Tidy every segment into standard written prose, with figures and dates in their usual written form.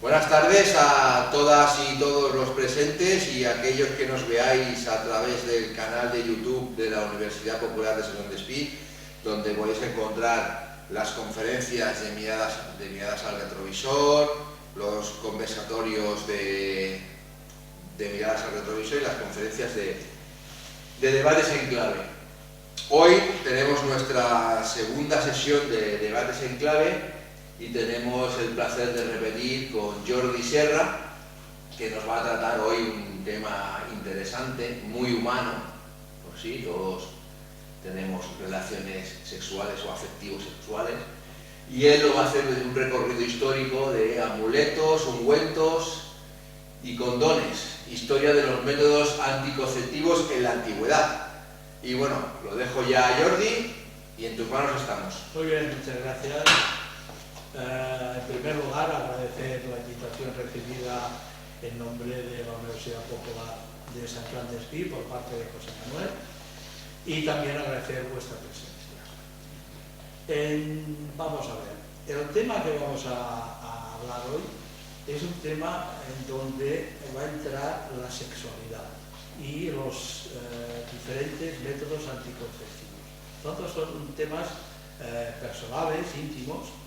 Buenas tardes a todas y todos los presentes y a aquellos que nos veáis a través del canal de YouTube de la Universidad Popular de San Despí, donde podéis encontrar las conferencias de miradas al retrovisor, los conversatorios de miradas al retrovisor y las conferencias de debates en clave. Hoy tenemos nuestra segunda sesión de debates en clave y tenemos el placer de repetir con Jordi Serra, que nos va a tratar hoy un tema interesante, muy humano, por sí, todos tenemos relaciones sexuales o afectivos sexuales, y él lo va a hacer desde un recorrido histórico de amuletos, ungüentos y condones, historia de los métodos anticonceptivos en la antigüedad. Y bueno, lo dejo ya a Jordi y en tus manos estamos. Muy bien, muchas gracias. En primer lugar, agradecer la invitación recibida en nombre de la Universidad Popular de San Joan Despí por parte de José Manuel y también agradecer vuestra presencia. Vamos a ver, el tema que vamos a hablar hoy es un tema en donde va a entrar la sexualidad y los diferentes métodos anticonceptivos. Todos son temas personales, íntimos,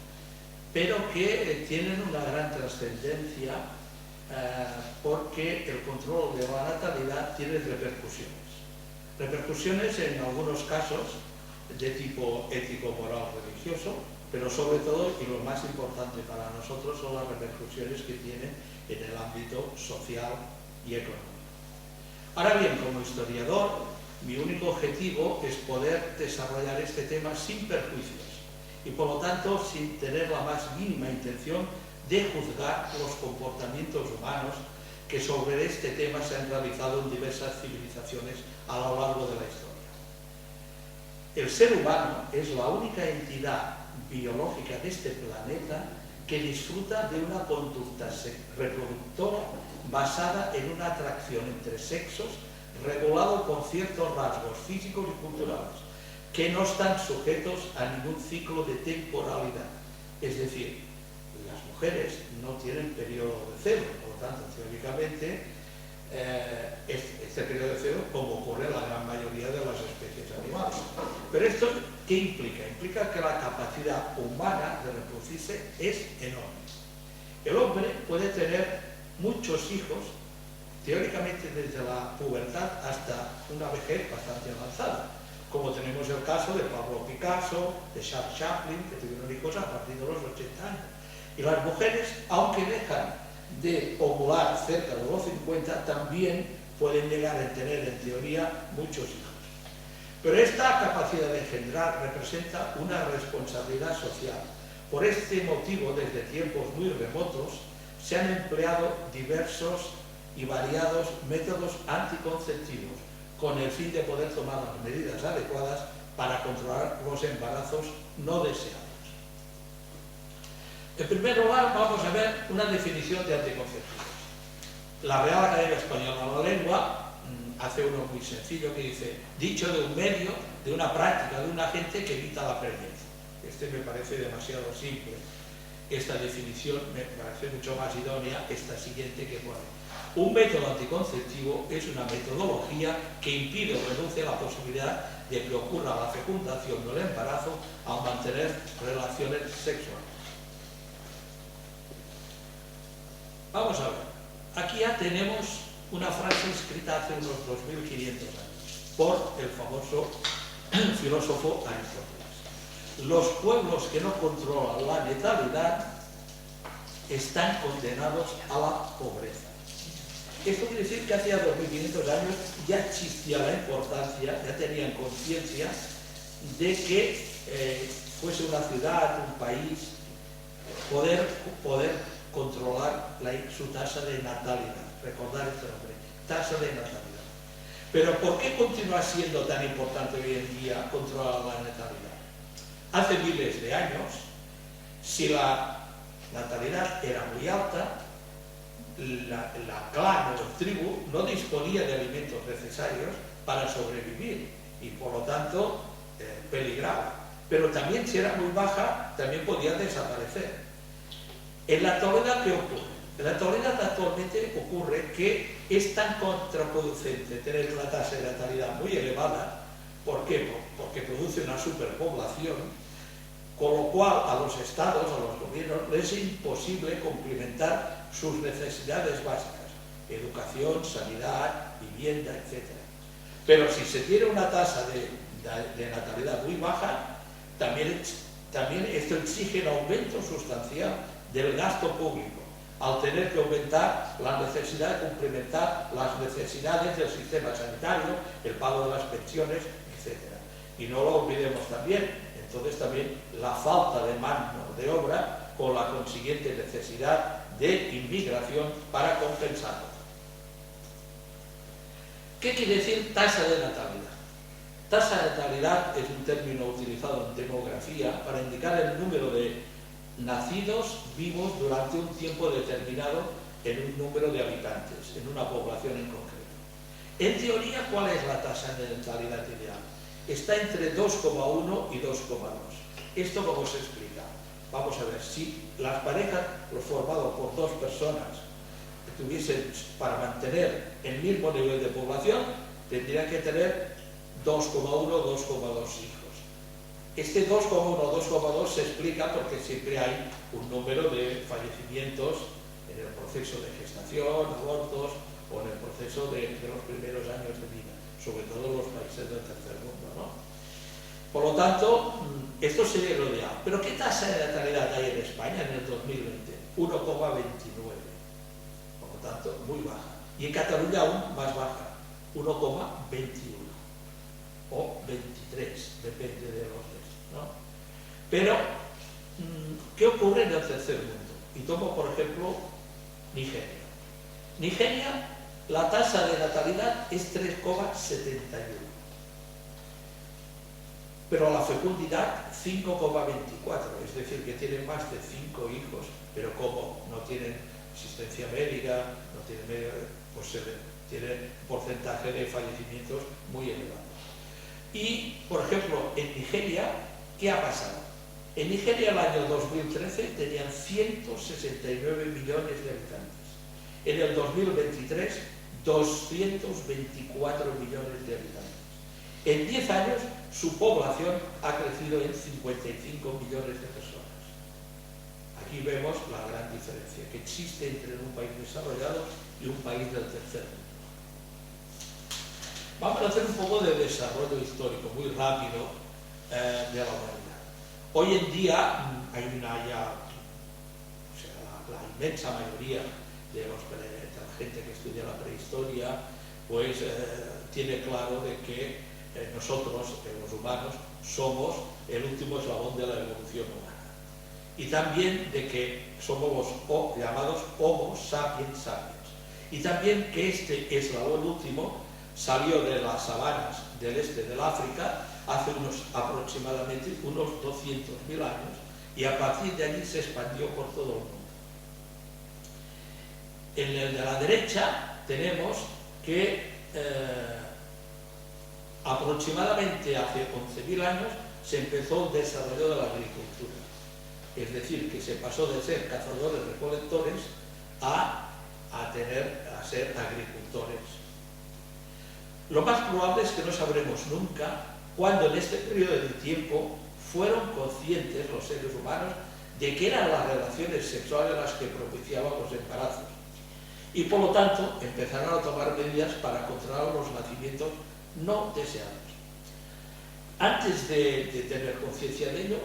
pero que tienen una gran trascendencia porque el control de la natalidad tiene repercusiones. Repercusiones en algunos casos de tipo ético, moral, religioso, pero sobre todo, y lo más importante para nosotros, son las repercusiones que tiene en el ámbito social y económico. Ahora bien, como historiador, mi único objetivo es poder desarrollar este tema sin perjuicios y por lo tanto sin tener la más mínima intención de juzgar los comportamientos humanos que sobre este tema se han realizado en diversas civilizaciones a lo largo de la historia. El ser humano es la única entidad biológica de este planeta que disfruta de una conducta reproductora basada en una atracción entre sexos regulado por ciertos rasgos físicos y culturales que no están sujetos a ningún ciclo de temporalidad. Es decir, las mujeres no tienen periodo de celo, por lo tanto, teóricamente, este periodo de celo, como ocurre en la gran mayoría de las especies animales. Pero esto, ¿qué implica? Implica que la capacidad humana de reproducirse es enorme. El hombre puede tener muchos hijos, teóricamente desde la pubertad hasta una vejez bastante avanzada, como tenemos el caso de Pablo Picasso, de Charles Chaplin, que tuvieron hijos a partir de los 80 años. Y las mujeres, aunque dejan de ovular cerca de los 50, también pueden llegar a tener, en teoría, muchos hijos. Pero esta capacidad de engendrar representa una responsabilidad social. Por este motivo, desde tiempos muy remotos, se han empleado diversos y variados métodos anticonceptivos, con el fin de poder tomar las medidas adecuadas para controlar los embarazos no deseados. En primer lugar, vamos a ver una definición de anticonceptivos. La Real Academia Española de la Lengua hace uno muy sencillo que dice: dicho de un medio, de una práctica, de un agente que evita la pérdida. Este me parece demasiado simple. Esta definición me parece mucho más idónea esta siguiente que pone: un método anticonceptivo es una metodología que impide o reduce la posibilidad de que ocurra la fecundación del embarazo al mantener relaciones sexuales. Vamos a ver, aquí ya tenemos una frase escrita hace unos 2500 años por el famoso filósofo Aristóteles. Los pueblos que no controlan la natalidad están condenados a la pobreza. Esto quiere decir que hace 2500 años ya existía la importancia, ya tenían conciencia de que fuese una ciudad, un país, poder controlar su tasa de natalidad. Recordar este nombre, tasa de natalidad. Pero ¿por qué continúa siendo tan importante hoy en día controlar la natalidad? Hace miles de años, si la natalidad era muy alta, la clan o tribu no disponía de alimentos necesarios para sobrevivir y por lo tanto peligraba. Pero también si era muy baja, también podía desaparecer. En la actualidad, ¿qué ocurre? En la actualidad actualmente ocurre que es tan contraproducente tener una tasa de natalidad muy elevada. ¿Por qué? Porque produce una superpoblación, con lo cual a los estados, a los gobiernos, les es imposible complementar sus necesidades básicas: educación, sanidad, vivienda, etc. Pero si se tiene una tasa de natalidad muy baja, también esto exige un aumento sustancial del gasto público, al tener que aumentar la necesidad de complementar las necesidades del sistema sanitario, el pago de las pensiones, etc. Y no lo olvidemos también, entonces también la falta de mano de obra con la consiguiente necesidad de inmigración para compensarlo. ¿Qué quiere decir tasa de natalidad? Tasa de natalidad es un término utilizado en demografía para indicar el número de nacidos vivos durante un tiempo determinado en un número de habitantes, en una población en concreto. En teoría, ¿cuál es la tasa de natalidad ideal? Está entre 2,1 y 2,2. ¿Esto cómo se explica? Vamos a ver, si las parejas formadas por dos personas tuviesen, para mantener el mismo nivel de población, tendrían que tener 2,1 o 2,2 hijos. Este 2,1 o 2,2 se explica porque siempre hay un número de fallecimientos en el proceso de gestación, abortos o en el proceso de los primeros años de vida, sobre todo en los países del tercer mundo, ¿no? Por lo tanto, esto sería lo ideal. ¿Pero qué tasa de natalidad hay en España en el 2020? 1,29. Por lo tanto, muy baja. Y en Cataluña aún más baja, 1,21 o 23, depende de los textos, ¿no? Pero, ¿qué ocurre en el tercer mundo? Y tomo, por ejemplo, Nigeria. Nigeria, la tasa de natalidad es 3,71. Pero la fecundidad 5,24, es decir, que tienen más de 5 hijos, pero como no tienen asistencia médica, no tienen, pues tienen un porcentaje de fallecimientos muy elevado. Y, por ejemplo, en Nigeria, ¿qué ha pasado? En Nigeria el año 2013 tenían 169 millones de habitantes. En el 2023, 224 millones de habitantes. En 10 años, su población ha crecido en 55 millones de personas. Aquí vemos la gran diferencia que existe entre un país desarrollado y un país del tercer mundo. Vamos a hacer un poco de desarrollo histórico, muy rápido, de la humanidad. Hoy en día hay la inmensa mayoría de la gente que estudia la prehistoria, pues tiene claro de que nosotros, los humanos, somos el último eslabón de la evolución humana. Y también de que somos los llamados Homo sapiens sapiens. Y también que este eslabón último salió de las sabanas del este del África hace aproximadamente unos 200.000 años y a partir de allí se expandió por todo el mundo. En el de la derecha tenemos que aproximadamente hace 11.000 años se empezó el desarrollo de la agricultura. Es decir, que se pasó de ser cazadores-recolectores a ser agricultores. Lo más probable es que no sabremos nunca cuándo en este periodo de tiempo fueron conscientes los seres humanos de que eran las relaciones sexuales las que propiciaban los embarazos. Y por lo tanto empezaron a tomar medidas para controlar los nacimientos no deseados. Antes de tener conciencia de ello,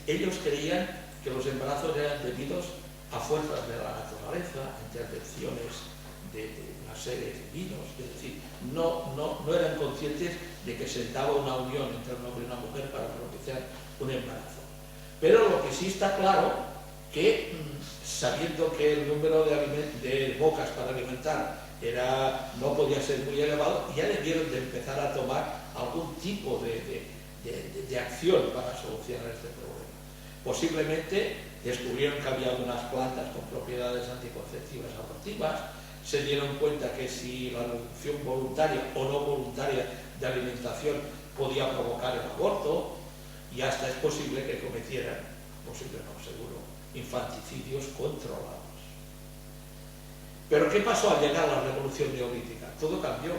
ellos creían que los embarazos eran debidos a fuerzas de la naturaleza, intervenciones de seres divinos, es decir, no eran conscientes de que se daba una unión entre un hombre y una mujer para propiciar un embarazo. Pero lo que sí está claro, que sabiendo que el número de bocas para alimentar no podía ser muy elevado, ya debieron de empezar a tomar algún tipo de acción para solucionar este problema. Posiblemente descubrieron que había algunas plantas con propiedades anticonceptivas abortivas, se dieron cuenta que si la reducción voluntaria o no voluntaria de alimentación podía provocar el aborto, y hasta es posible que cometieran, posible no, seguro, infanticidios controlados. Pero ¿qué pasó al llegar la revolución neolítica? Todo cambió.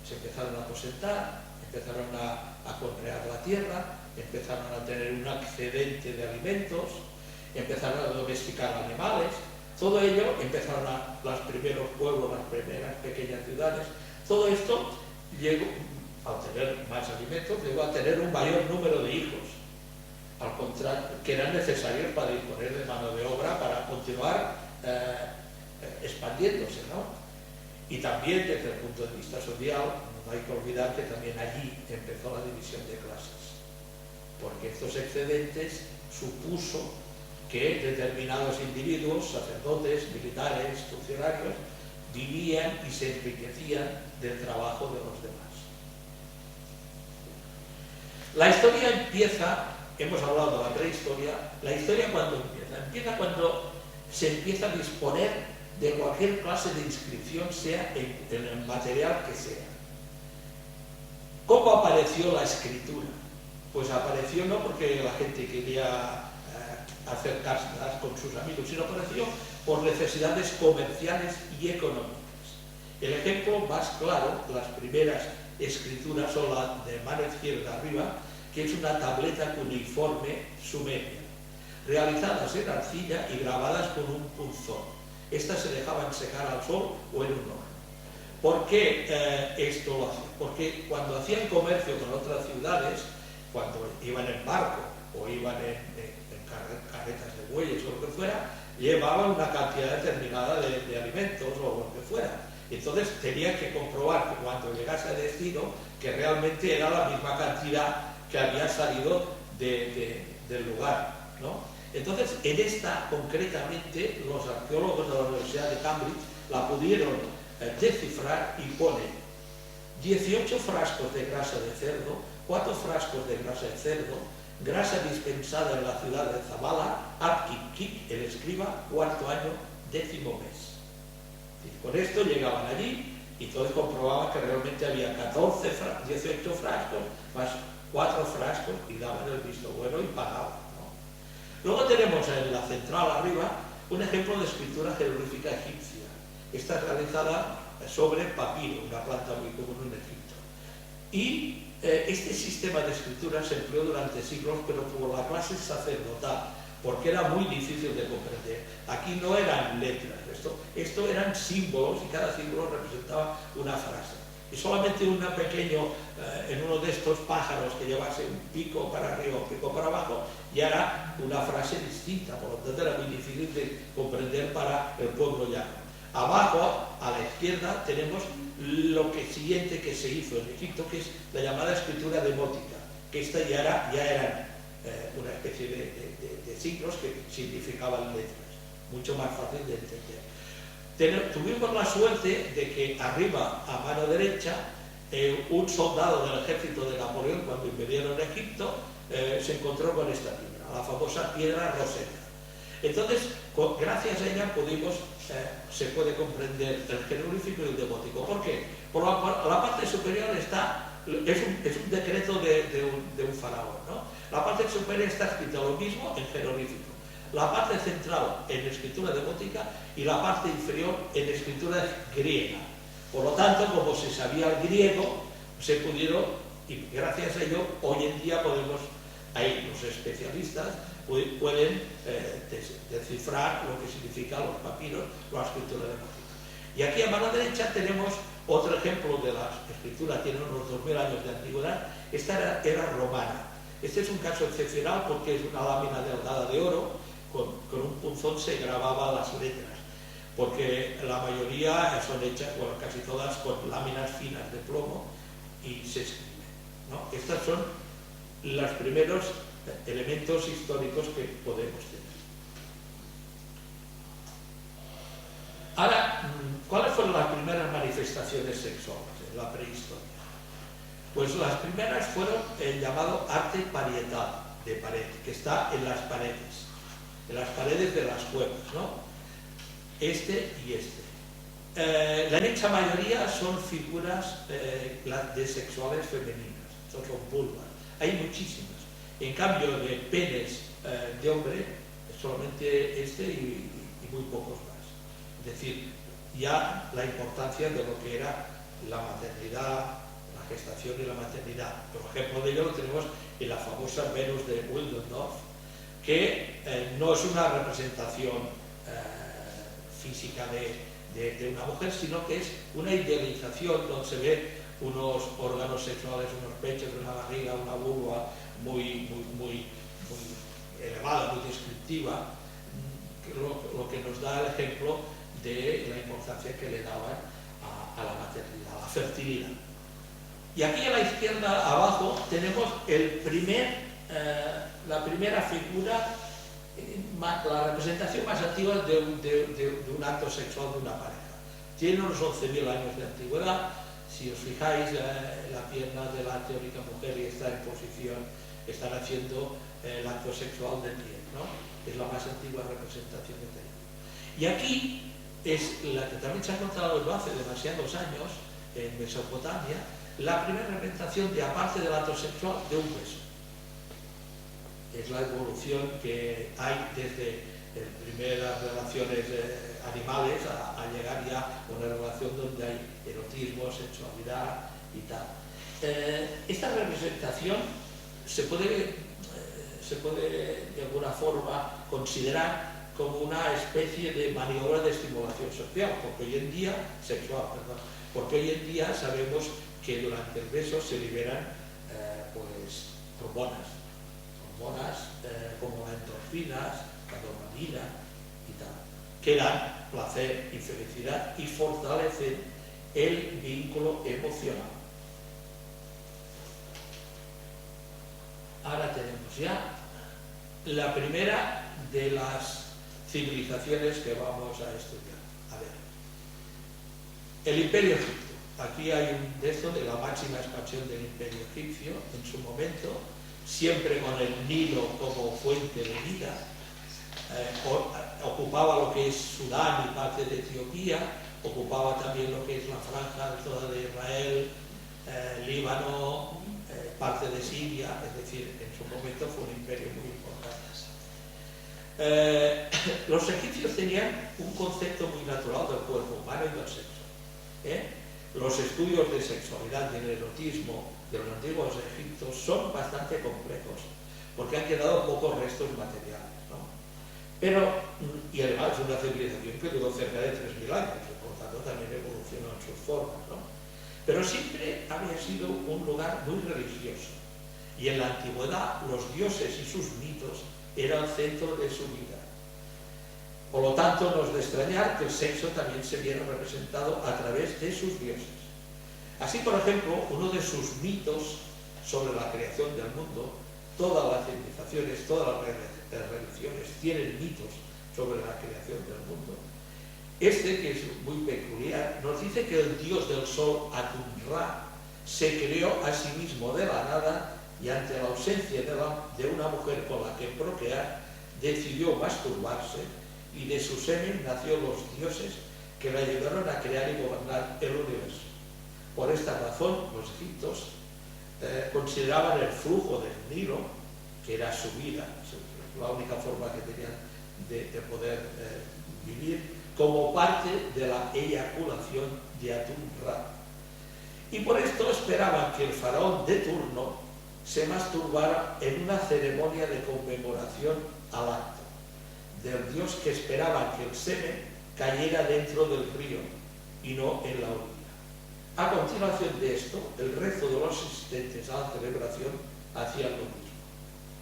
Se empezaron a aposentar, empezaron a conrear la tierra, empezaron a tener un excedente de alimentos, empezaron a domesticar animales. Todo ello, empezaron los primeros pueblos, las primeras pequeñas ciudades. Todo esto llegó, al tener más alimentos, llegó a tener un mayor número de hijos, al contrario, que eran necesarios para disponer de mano de obra para continuar expandiéndose, ¿no? Y también desde el punto de vista social, no hay que olvidar que también allí empezó la división de clases, porque estos excedentes supuso que determinados individuos, sacerdotes, militares, funcionarios, vivían y se enriquecían del trabajo de los demás. La historia empieza, hemos hablado de la prehistoria, la historia ¿cuándo empieza? Empieza cuando se empieza a disponer de cualquier clase de inscripción, sea en el material que sea. ¿Cómo apareció la escritura? Pues apareció no porque la gente quería acercarse con sus amigos, sino apareció por necesidades comerciales y económicas. El ejemplo más claro, las primeras escrituras son la de mano izquierda arriba, que es una tableta cuneiforme sumeria, realizadas en arcilla y grabadas con un punzón. Estas se dejaban secar al sol o en un horno. ¿Por qué esto lo hacían? Porque cuando hacían comercio con otras ciudades, cuando iban en barco o iban en carretas de bueyes o lo que fuera, llevaban una cantidad determinada de alimentos o lo que fuera. Entonces tenían que comprobar que cuando llegase a destino que realmente era la misma cantidad que había salido del lugar, ¿no? Entonces, en esta, concretamente, los arqueólogos de la Universidad de Cambridge la pudieron descifrar y ponen 18 frascos de grasa de cerdo, 4 frascos de grasa de cerdo, grasa dispensada en la ciudad de Zabala, Abkik, el escriba, 4º año, 10º mes. Y con esto llegaban allí y entonces comprobaban que realmente había 18 frascos más 4 frascos y daban el visto bueno y pagaban. Luego tenemos en la central arriba un ejemplo de escritura jeroglífica egipcia. Esta es realizada sobre papiro, una planta muy común en Egipto. Y este sistema de escritura se empleó durante siglos, pero por la clase sacerdotal, porque era muy difícil de comprender. Aquí no eran letras, esto eran símbolos y cada símbolo representaba una frase. Y solamente un pequeño, en uno de estos pájaros que llevase un pico para arriba o un pico para abajo, ya era una frase distinta, por lo tanto era muy difícil de comprender para el pueblo llano. Abajo, a la izquierda, tenemos lo siguiente que se hizo en Egipto, que es la llamada escritura demótica, que esta ya eran una especie de signos que significaban letras, mucho más fácil de entender. Tuvimos la suerte de que arriba, a mano derecha, un soldado del ejército de Napoleón, cuando invadieron Egipto, se encontró con esta piedra, la famosa piedra Rosetta. Entonces, gracias a ella se puede comprender el jeroglífico y el demótico. ¿Por qué? Por la parte superior es un decreto de un faraón, ¿no? La parte superior está escrita lo mismo en jeroglífico, la parte central en escritura demótica y la parte inferior en escritura griega. Por lo tanto, como se sabía el griego, se pudieron, y gracias a ello, hoy en día ahí los especialistas pueden descifrar lo que significan los papiros, la escritura demótica. Y aquí a mano derecha tenemos otro ejemplo de la escritura, tiene unos 2000 años de antigüedad. Esta era romana. Este es un caso excepcional porque es una lámina delgada de oro, con un punzón se grababan las letras, porque la mayoría son hechas, bueno, casi todas con láminas finas de plomo y se escriben, ¿no? Estos son los primeros elementos históricos que podemos tener. Ahora, ¿cuáles fueron las primeras manifestaciones sexuales en la prehistoria? Pues las primeras fueron el llamado arte parietal de pared, que está en las paredes de las cuevas, ¿no? Este y este. La inmensa mayoría son figuras de sexuales femeninas, son vulvas. Hay muchísimas. En cambio, de penes de hombre, solamente este y muy pocos más. Es decir, ya la importancia de lo que era la maternidad, la gestación y la maternidad. Por ejemplo de ello lo tenemos en la famosa Venus de Willendorf, que no es una representación física de una mujer, sino que es una idealización donde se ve unos órganos sexuales, unos pechos, una barriga, una vulva muy elevada, muy descriptiva, lo que nos da el ejemplo de la importancia que le daban a la maternidad, a la fertilidad. Y aquí a la izquierda abajo tenemos la primera figura, la representación más antigua de un acto sexual de una pareja. Tiene unos 11.000 años de antigüedad. Si os fijáis, la pierna de la teórica mujer está en posición, están haciendo el acto sexual de pie, ¿no? Es la más antigua representación que tenemos. Y aquí es la que también se ha encontrado no hace demasiados años, en Mesopotamia, la primera representación de, aparte del acto sexual, de un beso. Es la evolución que hay desde primeras relaciones animales a llegar ya a una relación donde hay erotismo, sexualidad y tal. Esta representación se puede de alguna forma considerar como una especie de maniobra de estimulación sexual, porque hoy en día sabemos que durante el beso se liberan hormonas como endorfinas, la dopamina y tal, que dan placer y felicidad y fortalecen el vínculo emocional. Ahora tenemos ya la primera de las civilizaciones que vamos a estudiar. A ver, el Imperio Egipcio. Aquí hay un de esto de la máxima expansión del Imperio Egipcio en su momento, siempre con el Nilo como fuente de vida. Ocupaba lo que es Sudán y parte de Etiopía, ocupaba también lo que es la franja toda de Israel, Líbano, parte de Siria, es decir, en su momento fue un imperio muy importante. Los egipcios tenían un concepto muy natural del cuerpo humano y del sexo. Los estudios de sexualidad y el erotismo de los antiguos egipcios son bastante complejos, porque han quedado pocos restos materiales, ¿no? Y además es una civilización que duró cerca de 3.000 años, y por tanto también evolucionó en sus formas, ¿no? Pero siempre había sido un lugar muy religioso, y en la antigüedad los dioses y sus mitos eran el centro de su vida. Por lo tanto, no es de extrañar que el sexo también se viera representado a través de sus dioses. Así, por ejemplo, uno de sus mitos sobre la creación del mundo, todas las civilizaciones, todas las religiones tienen mitos sobre la creación del mundo. Este, que es muy peculiar, nos dice que el dios del sol, Atum-Ra, se creó a sí mismo de la nada y ante la ausencia de una mujer con la que procrear, decidió masturbarse y de su semen nació los dioses que le ayudaron a crear y gobernar el universo. Por esta razón, los egipcios consideraban el flujo del Nilo, que era su vida, la única forma que tenían de poder vivir, como parte de la eyaculación de Atum-Ra. Y por esto esperaban que el faraón de turno se masturbara en una ceremonia de conmemoración al acto del dios, que esperaban que el semen cayera dentro del río y no en la orilla. A continuación de esto, el resto de los asistentes a la celebración hacían lo mismo.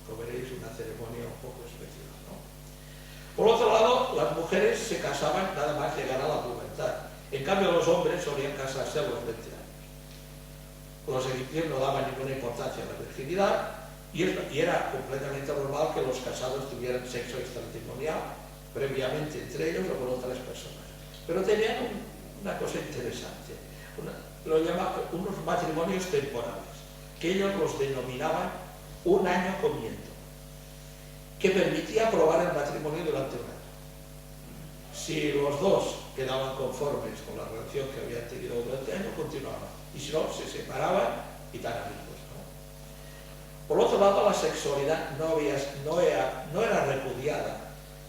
Como veréis, una ceremonia un poco especial, ¿no? Por otro lado, las mujeres se casaban nada más llegar a la pubertad. En cambio, los hombres solían casarse a los 20 años. Los egipcios no daban ninguna importancia a la virginidad y era completamente normal que los casados tuvieran sexo extramatrimonial previamente entre ellos o con otras personas. Pero tenían una cosa interesante, lo llamaban unos matrimonios temporales, que ellos los denominaban un año comiendo, que permitía aprobar el matrimonio durante un año. Si los dos quedaban conformes con la relación que habían tenido durante el año, continuaban, y si no, se separaban y tan amigos, ¿no? Por otro lado, la sexualidad no era repudiada,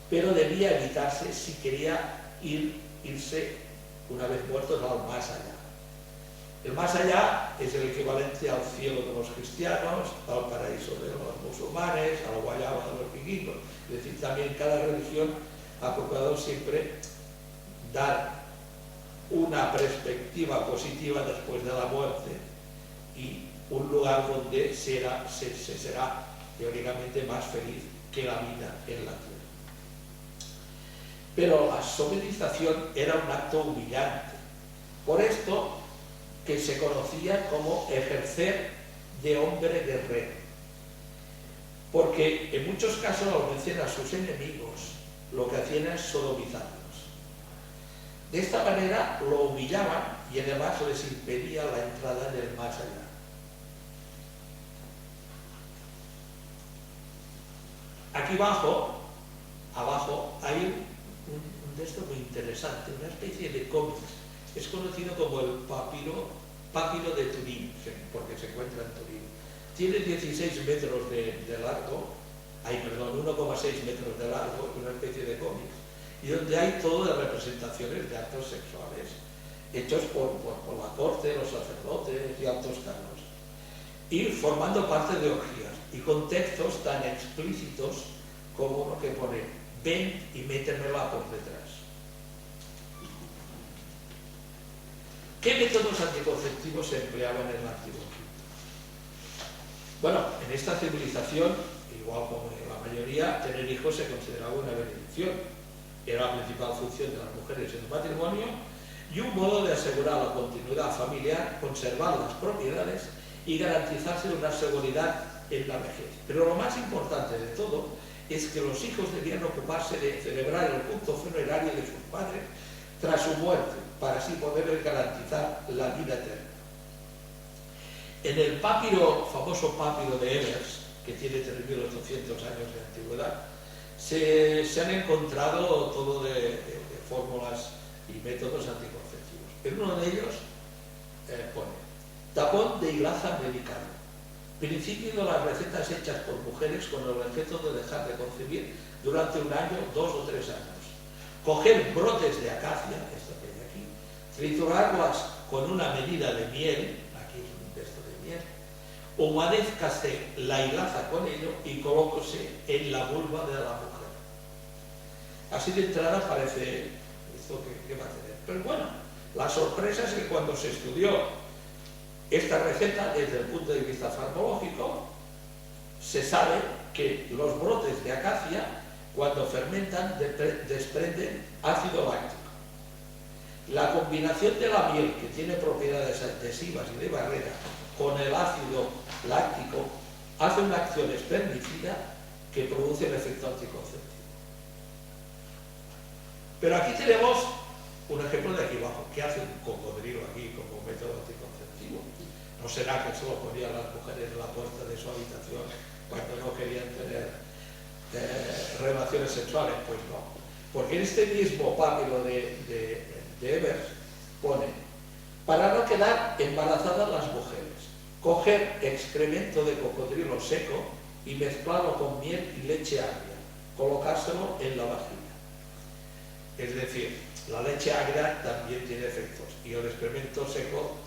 pero debía evitarse si quería irse una vez muertos, al más allá. El más allá es el equivalente al cielo de los cristianos, al paraíso de los musulmanes, a la guayaba de los vikingos. Es decir, también cada religión ha procurado siempre dar una perspectiva positiva después de la muerte y un lugar donde se será teóricamente más feliz que la vida en la tierra. Pero la somatización era un acto humillante. Por esto que se conocía como ejercer de hombre guerrero. Porque en muchos casos, al vencer a sus enemigos, lo que hacían es sodomizarlos. De esta manera lo humillaban y además les impedía la entrada en el más allá. Aquí abajo hay un texto muy interesante, una especie de cómics. Es conocido como el papiro de Turín, porque se encuentra en Turín. Tiene 16 metros de largo, 1,6 metros de largo, una especie de cómics, y donde hay todo de representaciones de actos sexuales, hechos por la corte, los sacerdotes y altos cargos, y formando parte de orgías, y con textos tan explícitos como lo que pone: ven y métemela por detrás. ¿Qué métodos anticonceptivos se empleaban en el Antiguo Egipto? Bueno, en esta civilización, igual como en la mayoría, tener hijos se consideraba una bendición. Era la principal función de las mujeres en el matrimonio y un modo de asegurar la continuidad familiar, conservar las propiedades y garantizarse una seguridad en la vejez. Pero lo más importante de todo es que los hijos debían ocuparse de celebrar el culto funerario de sus padres tras su muerte, para así poder garantizar la vida eterna. En el famoso papiro de Ebers, que tiene 3.800 años de antigüedad, se han encontrado todo de fórmulas y métodos anticonceptivos. En uno de ellos pone: tapón de hilaza medicado, principio de las recetas hechas por mujeres con el objeto de dejar de concebir durante 1 año, 2 o 3 años. Coger brotes de acacia, esto que hay aquí, triturarlas con una medida de miel, aquí es un texto de miel, humedézcase la hilaza con ello y colóquese en la vulva de la mujer. Así de entrada parece esto que va a tener. Pero bueno, la sorpresa es que cuando se estudió esta receta desde el punto de vista farmacológico, se sabe que los brotes de acacia, cuando fermentan, desprenden ácido láctico. La combinación de la miel, que tiene propiedades adhesivas y de barrera, con el ácido láctico, hace una acción espermicida que produce el efecto anticonceptivo. Pero aquí tenemos un ejemplo de aquí abajo. ¿Qué hace un cocodrilo aquí como método anticonceptivo? ¿No será que solo ponían las mujeres en la puerta de su habitación cuando no querían tener relaciones sexuales? Pues no. Porque en este mismo papiro de Ebers pone: para no quedar embarazadas las mujeres, coger excremento de cocodrilo seco y mezclarlo con miel y leche agria, colocárselo en la vagina. Es decir, la leche agria también tiene efectos y el excremento seco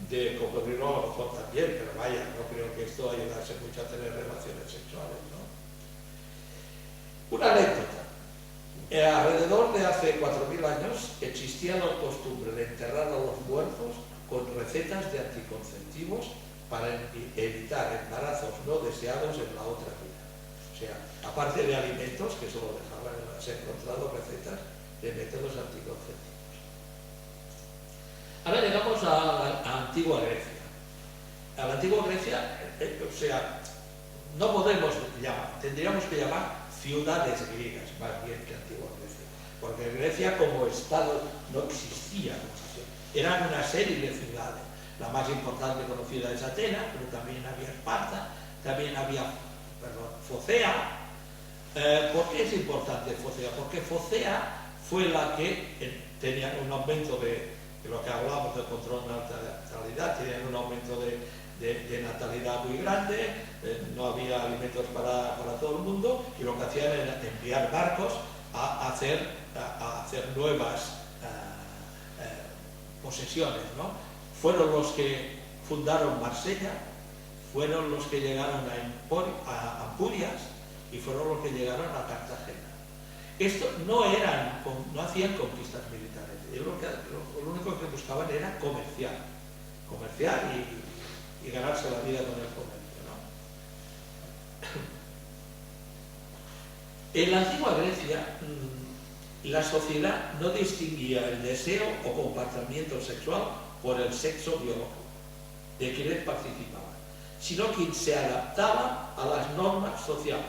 de cocodrilo a lo mejor también, pero vaya, no creo que esto ayudase mucho a tener relaciones sexuales, ¿no? Una anécdota. Alrededor de hace 4.000 años existía la costumbre de enterrar a los muertos con recetas de anticonceptivos para evitar embarazos no deseados en la otra vida. O sea, aparte de alimentos, que solo dejaban, se han encontrado recetas de métodos anticonceptivos. Ahora llegamos a la antigua Grecia. A la antigua Grecia, o sea, no podemos llamar, tendríamos que llamar ciudades griegas, más bien que antigua Grecia, porque Grecia como estado no existía. Eran una serie de ciudades. La más importante conocida es Atenas, pero también había Esparta, también había Focea. ¿Por qué es importante Focea? Porque Focea fue la que tenía un aumento de lo que hablamos del control de natalidad, tenían un aumento de natalidad muy grande, no había alimentos para todo el mundo, y lo que hacían era enviar barcos a hacer nuevas posesiones, ¿no? Fueron los que fundaron Marsella, fueron los que llegaron a Ampurias y fueron los que llegaron a Cartagena. Esto no hacían conquistas militares, lo único que buscaban era comerciar y ganarse la vida con el comercio, ¿no? En la antigua Grecia, la sociedad no distinguía el deseo o comportamiento sexual por el sexo biológico de quienes participaban, sino que se adaptaba a las normas sociales.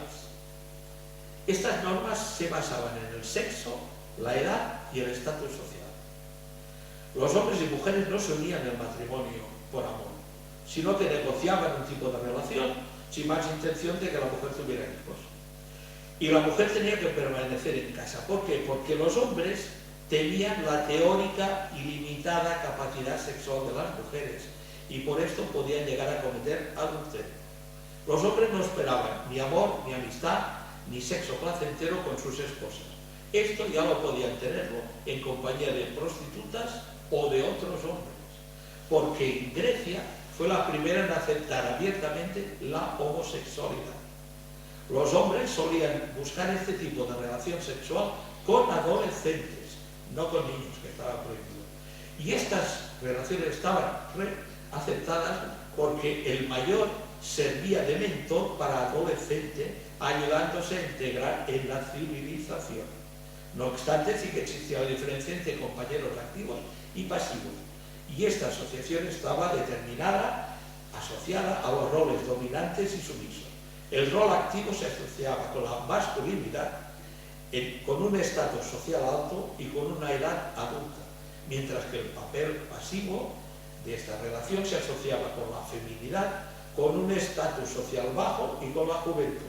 Estas normas se basaban en el sexo, la edad y el estatus social. Los hombres y mujeres no se unían en el matrimonio por amor, sino que negociaban un tipo de relación sin más intención de que la mujer tuviera hijos. Y la mujer tenía que permanecer en casa. ¿Por qué? Porque los hombres tenían la teórica y limitada capacidad sexual de las mujeres y por esto podían llegar a cometer adulterio. Los hombres no esperaban ni amor, ni amistad, ni sexo placentero con sus esposas. Esto ya lo podían tenerlo en compañía de prostitutas o de otros hombres, porque en Grecia fue la primera en aceptar abiertamente la homosexualidad. Los hombres solían buscar este tipo de relación sexual con adolescentes, no con niños, que estaba prohibido. Y estas relaciones estaban aceptadas porque el mayor servía de mentor para adolescente, ayudándose a integrar en la civilización. No obstante, sí que existía la diferencia entre compañeros activos y pasivos. Y esta asociación estaba asociada a los roles dominantes y sumisos. El rol activo se asociaba con la masculinidad, con un estatus social alto y con una edad adulta, mientras que el papel pasivo de esta relación se asociaba con la feminidad, con un estatus social bajo y con la juventud.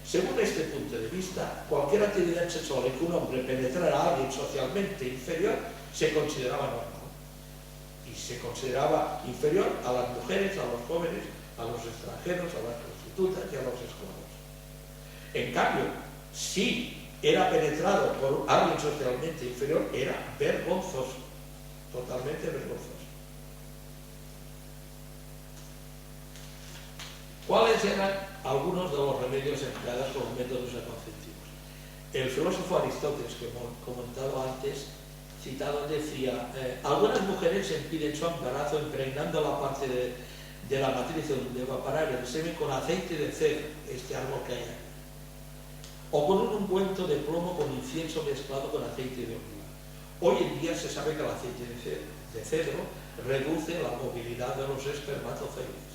Según este punto de vista, cualquier actividad sexual en que un hombre penetrara a alguien socialmente inferior se consideraba normal. Y se consideraba inferior a las mujeres, a los jóvenes, a los extranjeros, a las prostitutas y a los esclavos. En cambio, si era penetrado por alguien socialmente inferior, era vergonzoso, totalmente vergonzoso. ¿Cuáles eran algunos de los remedios empleados por los métodos anticonceptivos? El filósofo Aristóteles, que hemos comentado antes, citado, decía: algunas mujeres impiden su embarazo impregnando la parte de la matriz donde va a parar el semen con aceite de cedro, este árbol que hay aquí, o con un ungüento de plomo con incienso mezclado con aceite de oliva. Hoy en día se sabe que el aceite de cedro reduce la movilidad de los espermatozoides.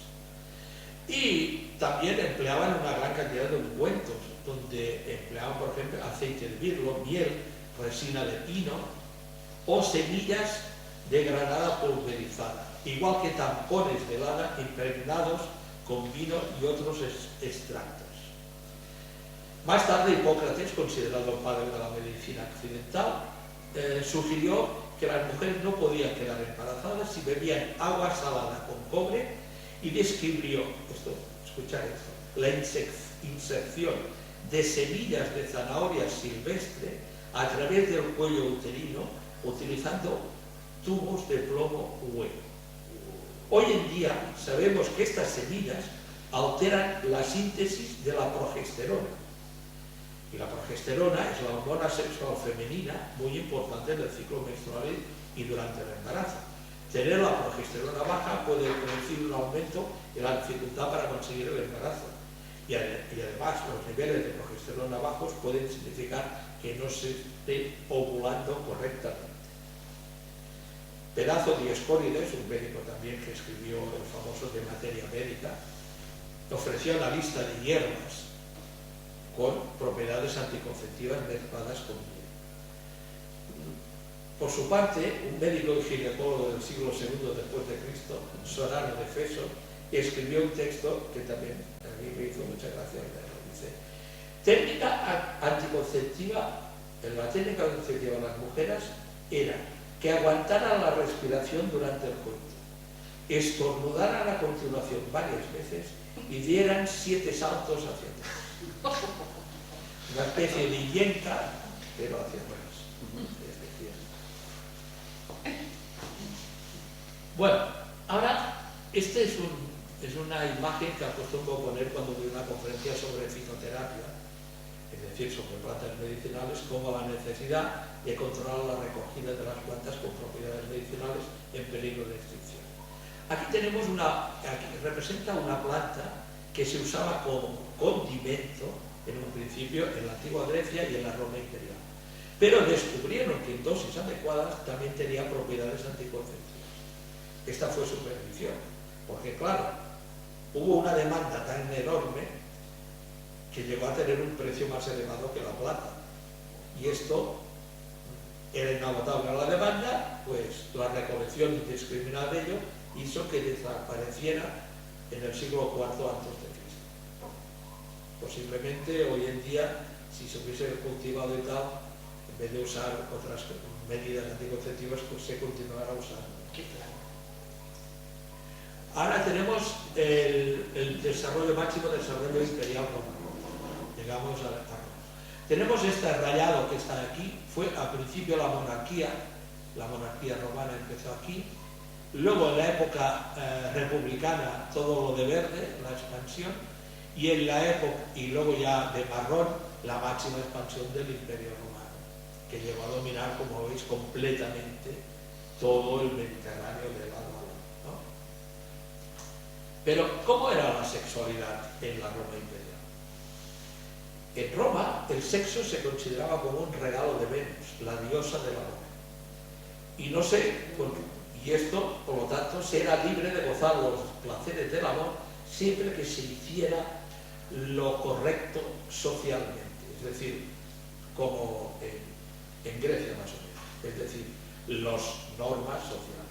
Y también empleaban una gran cantidad de ungüentos, donde empleaban, por ejemplo, aceite de mirlo, miel, resina de pino o semillas de granada pulverizada, igual que tampones de lana impregnados con vino y otros extractos. Más tarde, Hipócrates, considerado el padre de la medicina occidental, sugirió que las mujeres no podían quedar embarazadas si bebían agua salada con cobre y describió, escuchad esto, la inserción de semillas de zanahoria silvestre a través del cuello uterino utilizando tubos de plomo hueco. Hoy en día sabemos que estas semillas alteran la síntesis de la progesterona. Y la progesterona es la hormona sexual femenina muy importante en el ciclo menstrual y durante el embarazo. Tener la progesterona baja puede producir un aumento en la dificultad para conseguir el embarazo. Y además los niveles de progesterona bajos pueden significar que no se esté ovulando correctamente. Pedazo Dioscórides, un médico también que escribió el famoso De Materia Médica, ofreció una lista de hierbas con propiedades anticonceptivas mezcladas con miel. Por su parte, un médico y ginecólogo del siglo II después de Cristo, Sorano de Feso, escribió un texto que también a mí me hizo mucha gracia. Dice: técnica anticonceptiva, la técnica anticonceptiva de las mujeres era que aguantaran la respiración durante el coito, estornudaran a continuación varias veces y dieran 7 saltos hacia atrás. Una especie de yenca, pero hacia atrás. Bueno, ahora, esta es una imagen que acostumbro poner cuando doy una conferencia sobre fitoterapia, es decir, sobre plantas medicinales, como la necesidad de controlar la recogida de las plantas con propiedades medicinales en peligro de extinción. Aquí tenemos aquí representa una planta que se usaba como condimento en un principio en la antigua Grecia y en la Roma imperial. Pero descubrieron que en dosis adecuadas también tenía propiedades anticonceptivas. Esta fue su predicción, porque claro, hubo una demanda tan enorme que llegó a tener un precio más elevado que la plata. Y esto era inagotable a la demanda, pues la recolección indiscriminada de ello hizo que desapareciera en el siglo IV a.C. Posiblemente hoy en día, si se hubiese cultivado y tal, en vez de usar otras medidas anticonceptivas, pues se continuará usando. Ahora tenemos el desarrollo máximo del desarrollo imperial romano. Llegamos a Roma. Tenemos este rayado que está aquí. Fue al principio la monarquía romana empezó aquí. Luego en la época republicana todo lo de verde, la expansión, y en la época, y luego ya de marrón, la máxima expansión del Imperio Romano, que llegó a dominar, como veis, completamente todo el Mediterráneo del lado, ¿no? Pero, ¿cómo era la sexualidad en la Roma imperial? En Roma, el sexo se consideraba como un regalo de Venus, la diosa del amor. Y no sé, y esto, por lo tanto, se era libre de gozar los placeres del amor siempre que se hiciera lo correcto socialmente, es decir, como en Grecia más o menos, es decir, las normas sociales.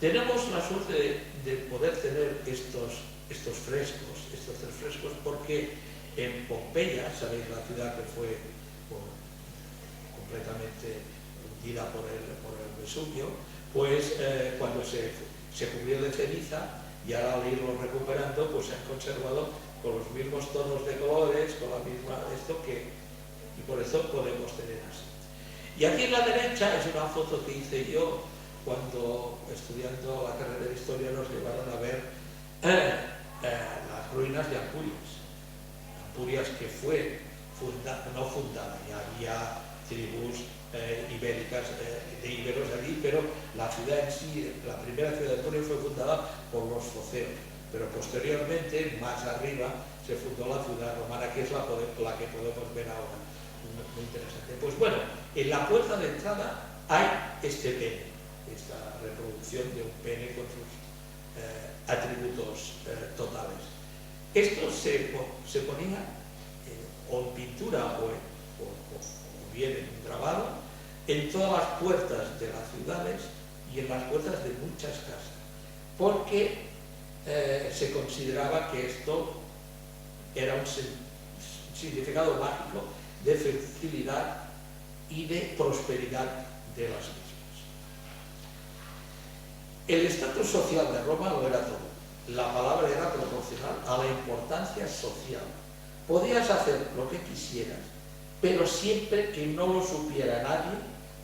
Tenemos la suerte de poder tener estos frescos, estos tres frescos, porque en Pompeya, sabéis, la ciudad que fue completamente hundida por el Vesubio, pues cuando se cubrió de ceniza, y ahora al irlo recuperando, pues se han conservado con los mismos tonos de colores, con la misma y por eso podemos tener así. Y aquí en la derecha es una foto que hice yo cuando, estudiando la carrera de Historia, nos llevaron a ver las ruinas de Ampurias. Ampurias que fue no fundada, ya había tribus ibéricas, de íberos allí, pero la ciudad en sí, la primera ciudad de Ampurias fue fundada por los foceos, pero posteriormente, más arriba, se fundó la ciudad romana, que es la que podemos ver ahora. Muy interesante. Pues bueno, en la puerta de entrada hay este pene, esta reproducción de un pene con sus atributos totales. Esto se ponía o en pintura o bien en un grabado en todas las puertas de las ciudades y en las puertas de muchas casas, porque se consideraba que esto era un significado mágico de fertilidad y de prosperidad de las mismas. El estatus social de Roma lo era todo. La palabra era proporcional a la importancia social. Podías hacer lo que quisieras, pero siempre que no lo supiera nadie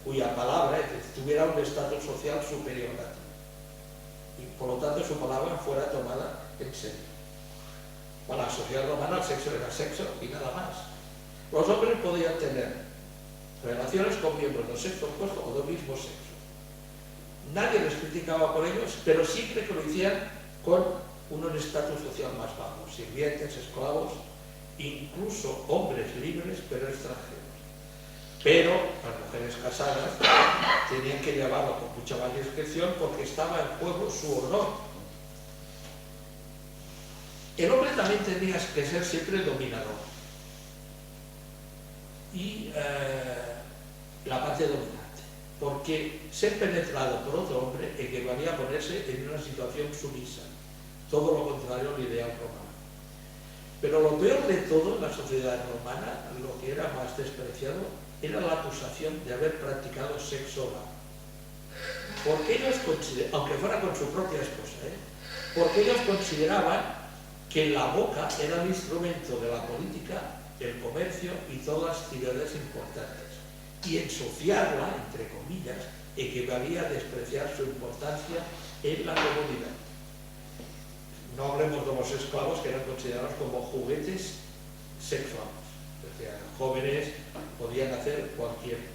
cuya palabra tuviera un estatus social superior a ti. Y por lo tanto su palabra fuera tomada en serio. Para la sociedad romana el sexo era sexo y nada más. Los hombres podían tener relaciones con miembros del sexo opuesto o del mismo sexo. Nadie les criticaba por ellos, pero siempre que lo hicieran con un estatus social más bajo, sirvientes, esclavos, incluso hombres libres pero extranjeros. Pero las mujeres casadas tenían que llevarlo con mucha más discreción porque estaba en juego su honor. El hombre también tenía que ser siempre el dominador. Y la parte dominante, porque ser penetrado por otro hombre equivalía a ponerse en una situación sumisa, todo lo contrario al ideal romano. Pero lo peor de todo en la sociedad romana, lo que era más despreciado, era la acusación de haber practicado sexo oral. Porque ellos consideraban, aunque fuera con su propia esposa, porque ellos consideraban que la boca era el instrumento de la política, el comercio y todas las actividades importantes. Y ensuciarla, entre comillas, equivalía a despreciar su importancia en la comunidad. No hablemos de los esclavos, que eran considerados como juguetes sexuales. O sea, jóvenes podían hacer cualquier cosa.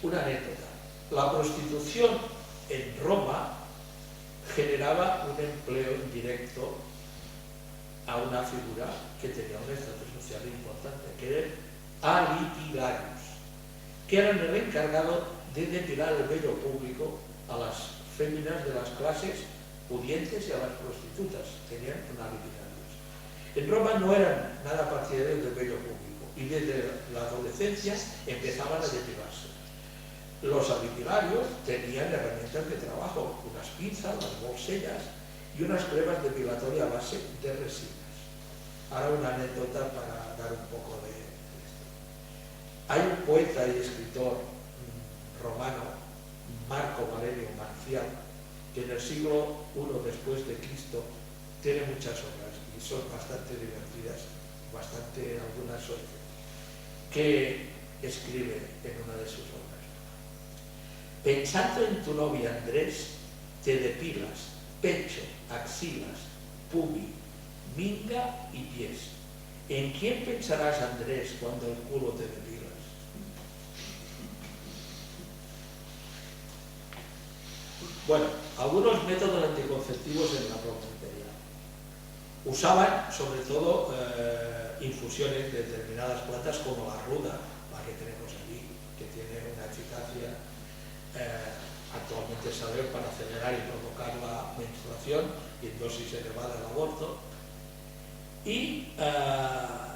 Una anécdota. La prostitución en Roma generaba un empleo indirecto a una figura que tenía un estatus social importante, que eran alipilarios, que eran el encargado de depilar el vello público a las féminas de las clases pudientes y a las prostitutas. Tenían alipilarios. En Roma no eran nada partidarios del vello público y desde la adolescencia empezaban a depilarse. Los alipilarios tenían herramientas de trabajo, unas pinzas, las bolsillas y unas cremas depilatorias a base de resinas. Ahora una anécdota para dar un poco de esto. Hay un poeta y escritor romano, Marco Valerio Marcial, que en el siglo I después de Cristo tiene muchas obras y son bastante divertidas, bastante algunas otras, que escribe en una de sus obras. Pensando en tu novia Andrés, te depilas pecho, axilas, pubi, minga y pies. ¿En quién pensarás, Andrés, cuando el culo te depilas? Bueno, algunos métodos anticonceptivos en la Roma imperial. Usaban sobre todo infusiones de determinadas plantas como la ruda, la que tenemos aquí, que tiene una eficacia actualmente saber para acelerar y provocar la menstruación y en dosis elevada el aborto. Y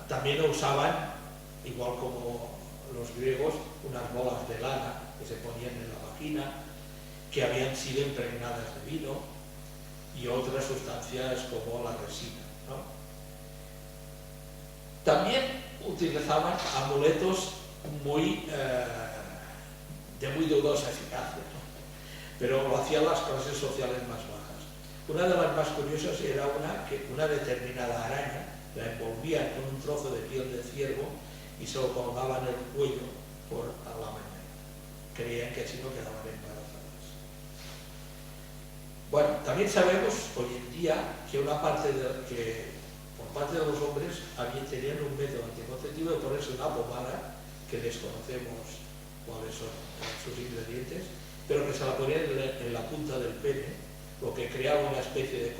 también usaban, igual como los griegos, unas bolas de lana que se ponían en la vagina, que habían sido impregnadas de vino, y otras sustancias como la resina, ¿no? También utilizaban amuletos de muy dudosa eficacia, ¿no? Pero lo hacían las clases sociales más bajas. Una de las más curiosas era una determinada araña la envolvían con un trozo de piel de ciervo y se lo colgaban en el cuello por la mañana. Creían que así no quedaban embarazadas. Bueno, también sabemos hoy en día que por parte de los hombres tenían un método anticonceptivo de ponerse una pomada, que desconocemos cuáles son sus ingredientes, pero que se la ponían en la punta del pene, lo que creaba una especie de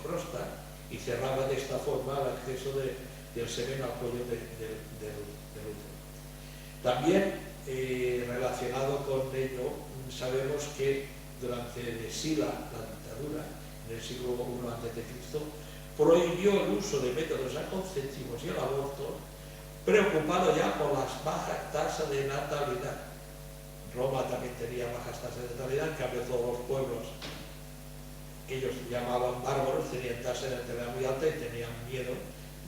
crosta y cerraba de esta forma el acceso del semen al cuello del útero. También, relacionado con ello, sabemos que durante Sila, la dictadura, en el siglo I a.C., prohibió el uso de métodos anticonceptivos y el aborto, preocupado ya por las bajas tasas de natalidad. Roma también tenía bajas tasas de natalidad, en cambio todos los pueblos que ellos llamaban bárbaros tenían tasas de natalidad muy alta y tenían miedo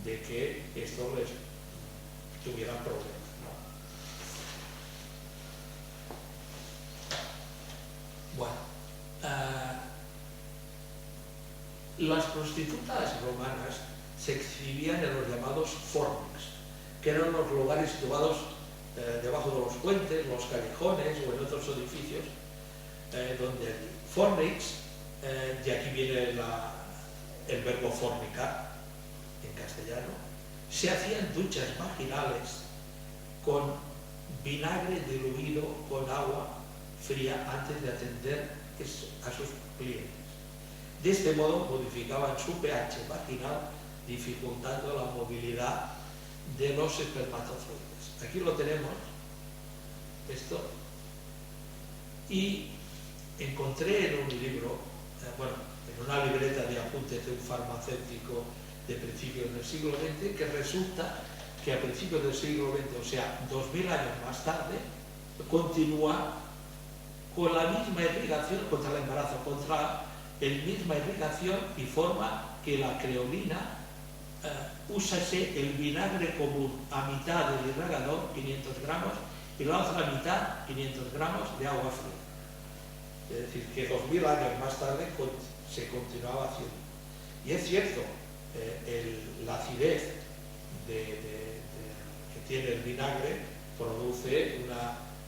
de que esto les tuviera problemas, ¿no? Bueno, las prostitutas romanas se exhibían en los llamados fornix, que eran los lugares situados debajo de los puentes, los callejones o en otros edificios, donde fornix, de aquí viene el verbo fornicar en castellano, se hacían duchas vaginales con vinagre diluido con agua fría antes de atender a sus clientes. De este modo modificaban su pH vaginal, dificultando la movilidad de los espermatozoides. Aquí lo tenemos, esto, y encontré en un libro, en una libreta de apuntes de un farmacéutico de principios del siglo XX, que resulta que a principios del siglo XX, o sea, 2000 años más tarde, continúa con la misma irrigación contra el embarazo, contra la misma irrigación, y forma que la creolina úsase el vinagre común a mitad del irrigador, 500 gramos, y la otra mitad, 500 gramos de agua fría. Es decir, que 2000 años más tarde se continuaba haciendo. Y es cierto, la acidez que tiene el vinagre produce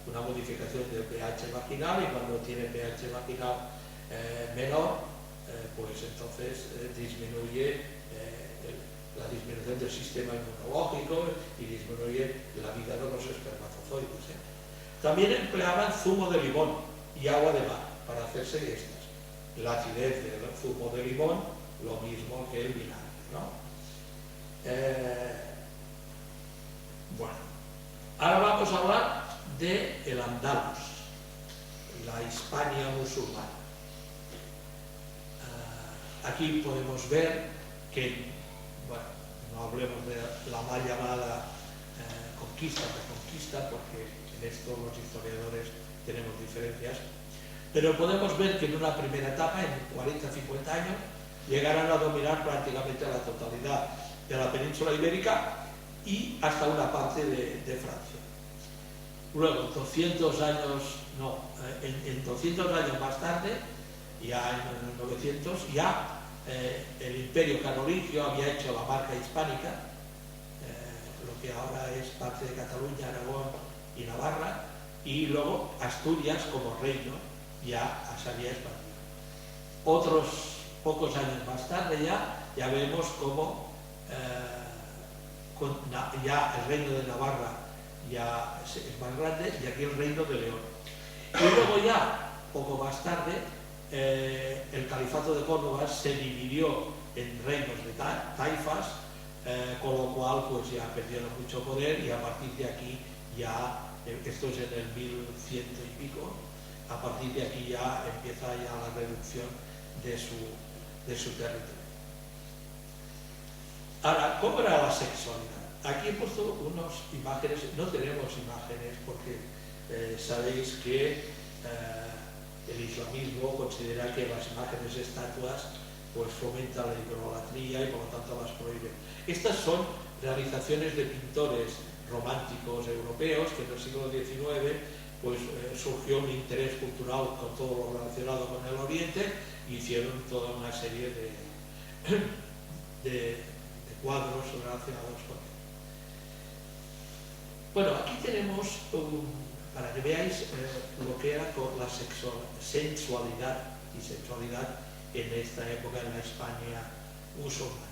una modificación del pH vaginal, y cuando tiene pH vaginal menor, pues entonces disminuye la disminución del sistema inmunológico y disminuye la vida de los espermatozoides. También empleaban zumo de limón y agua de mar para hacerse estas. La acidez del zumo de limón, lo mismo que el vinagre, ¿no? Bueno, ahora vamos a hablar del Andalus, la Hispania musulmana. Aquí podemos ver que, bueno, no hablemos de la mal llamada conquista, reconquista, porque en esto los historiadores tenemos diferencias, pero podemos ver que en una primera etapa, en 40-50 años, llegarán a dominar prácticamente la totalidad de la península ibérica y hasta una parte de Francia. Luego, 200 años más tarde, ya en el 900, ya el Imperio Carolingio había hecho la marca hispánica, lo que ahora es parte de Cataluña, Aragón y Navarra, y luego Asturias como reino ya se había expandido. Otros pocos años más tarde ya vemos cómo ya el reino de Navarra ya es más grande, y aquí el reino de León. Y luego ya, poco más tarde, el califato de Córdoba se dividió en reinos de taifas, con lo cual pues ya perdieron mucho poder, y a partir de aquí ya, esto es en el 1100 y pico, a partir de aquí ya empieza ya la reducción de su territorio. Ahora, ¿cómo era la sexualidad? Aquí he puesto unas imágenes, no tenemos imágenes porque sabéis que el islamismo considera que las imágenes de estatuas pues fomentan la idolatría y por lo tanto las prohíben. Estas son realizaciones de pintores románticos europeos que en el siglo XIX pues, surgió un interés cultural con todo lo relacionado con el Oriente, y hicieron toda una serie de cuadros relacionados con él. Bueno, aquí tenemos, para que veáis lo que era la sensualidad y sexualidad en esta época en la España musulmana.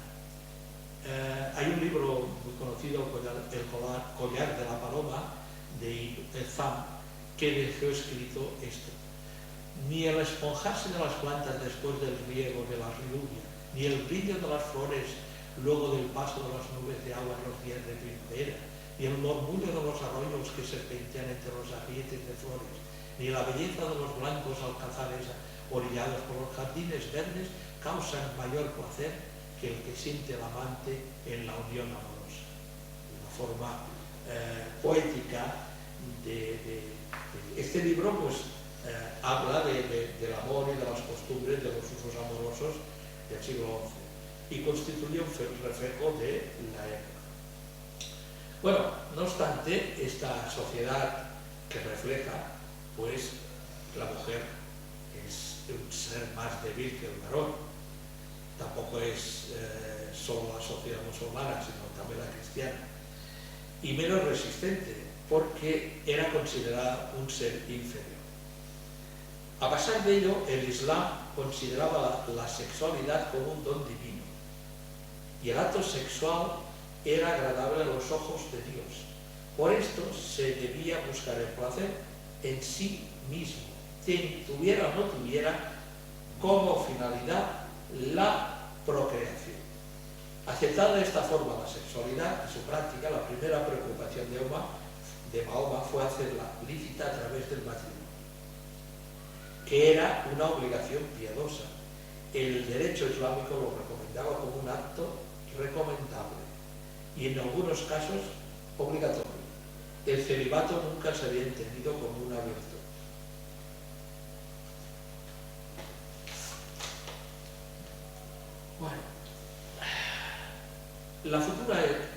Hay un libro muy conocido, El collar de la paloma, de Ibn Zam, que dejó escrito esto: ni el esponjarse de las plantas después del riego de la lluvia, ni el brillo de las flores luego del paso de las nubes de agua en los días de primavera, ni el murmullo de los arroyos que serpentean entre los agrietes de flores, ni la belleza de los blancos alcazares orillados por los jardines verdes causan mayor placer que el que siente el amante en la unión amorosa. Una forma poética este libro pues habla del amor y de las costumbres de los usos amorosos del siglo XI y constituye un reflejo de la época. Bueno, no obstante, esta sociedad que refleja, pues la mujer es un ser más débil que el varón. Tampoco es solo la sociedad musulmana, sino también la cristiana. Y menos resistente, porque era considerada un ser inferior. A pesar de ello, el Islam consideraba la sexualidad como un don divino, y el acto sexual era agradable a los ojos de Dios. Por esto se debía buscar el placer en sí mismo, tuviera o no tuviera como finalidad la procreación. Aceptada de esta forma la sexualidad y su práctica, la primera preocupación de Mahoma fue hacerla lícita a través del matrimonio, que era una obligación piadosa. El derecho islámico lo recomendaba como un acto recomendable y en algunos casos obligatorio. El celibato nunca se había entendido como una virtud. Bueno,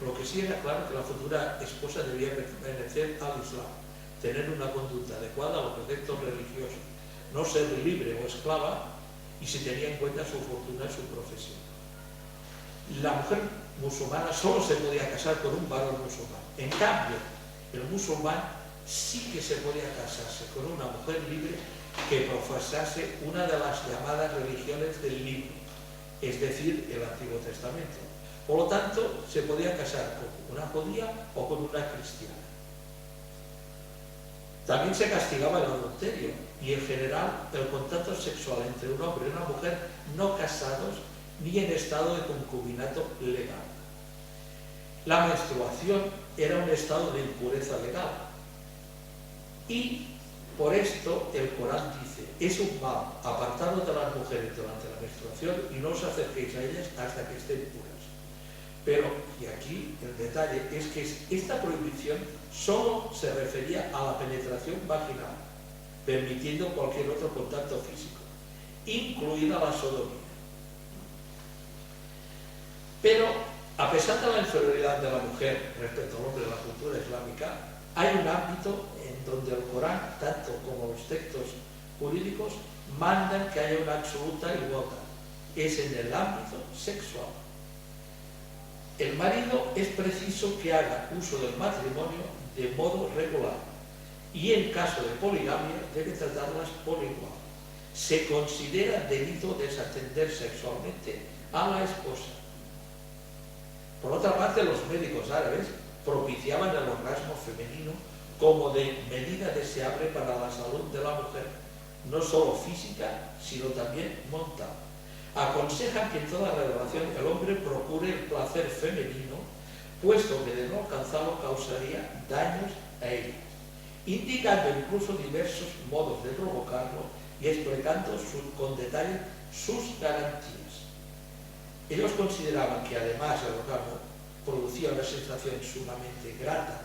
lo que sí era claro que la futura esposa debía pertenecer al Islam, tener una conducta adecuada a los preceptos religiosos, no ser libre o esclava, y se tenía en cuenta su fortuna y su profesión. La mujer musulmana solo se podía casar con un varón musulmán. En cambio, el musulmán sí que se podía casarse con una mujer libre que profesase una de las llamadas religiones del libro, es decir, el Antiguo Testamento. Por lo tanto, se podía casar con una judía o con una cristiana. También se castigaba el adulterio y, en general, el contacto sexual entre un hombre y una mujer no casados ni en estado de concubinato legal. La menstruación era un estado de impureza legal y por esto el Corán dice: es un mal apartaros de las mujeres durante la menstruación y no os acerquéis a ellas hasta que estén puras. Pero, y aquí el detalle, es que esta prohibición solo se refería a la penetración vaginal, permitiendo cualquier otro contacto físico, incluida la sodomía. Pero, a pesar de la inferioridad de la mujer respecto al hombre de la cultura islámica, hay un ámbito en donde el Corán, tanto como los textos jurídicos, mandan que haya una absoluta igualdad. Es en el ámbito sexual. El marido es preciso que haga uso del matrimonio de modo regular y en caso de poligamia debe tratarlas por igual. Se considera delito desatender sexualmente a la esposa. Por otra parte, los médicos árabes propiciaban el orgasmo femenino como de medida deseable para la salud de la mujer, no solo física, sino también mental. Aconsejan que en toda relación el hombre procure el placer femenino, puesto que de no alcanzarlo causaría daños a ella, indicando incluso diversos modos de provocarlo y explicando con detalle sus garantías. Ellos consideraban que además el orgasmo producía una sensación sumamente grata,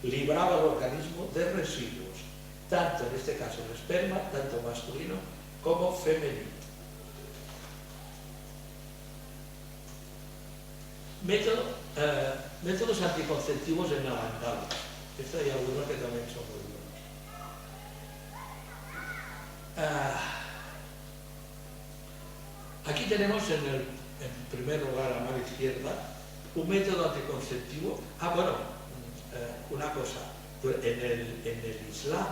libraba el organismo de residuos, tanto en este caso el esperma, tanto masculino como femenino. Métodos anticonceptivos en avanzados. Esto hay algunos que también son muy buenos. Aquí tenemos en primer lugar, a mano izquierda, un método anticonceptivo. Una cosa, en el Islam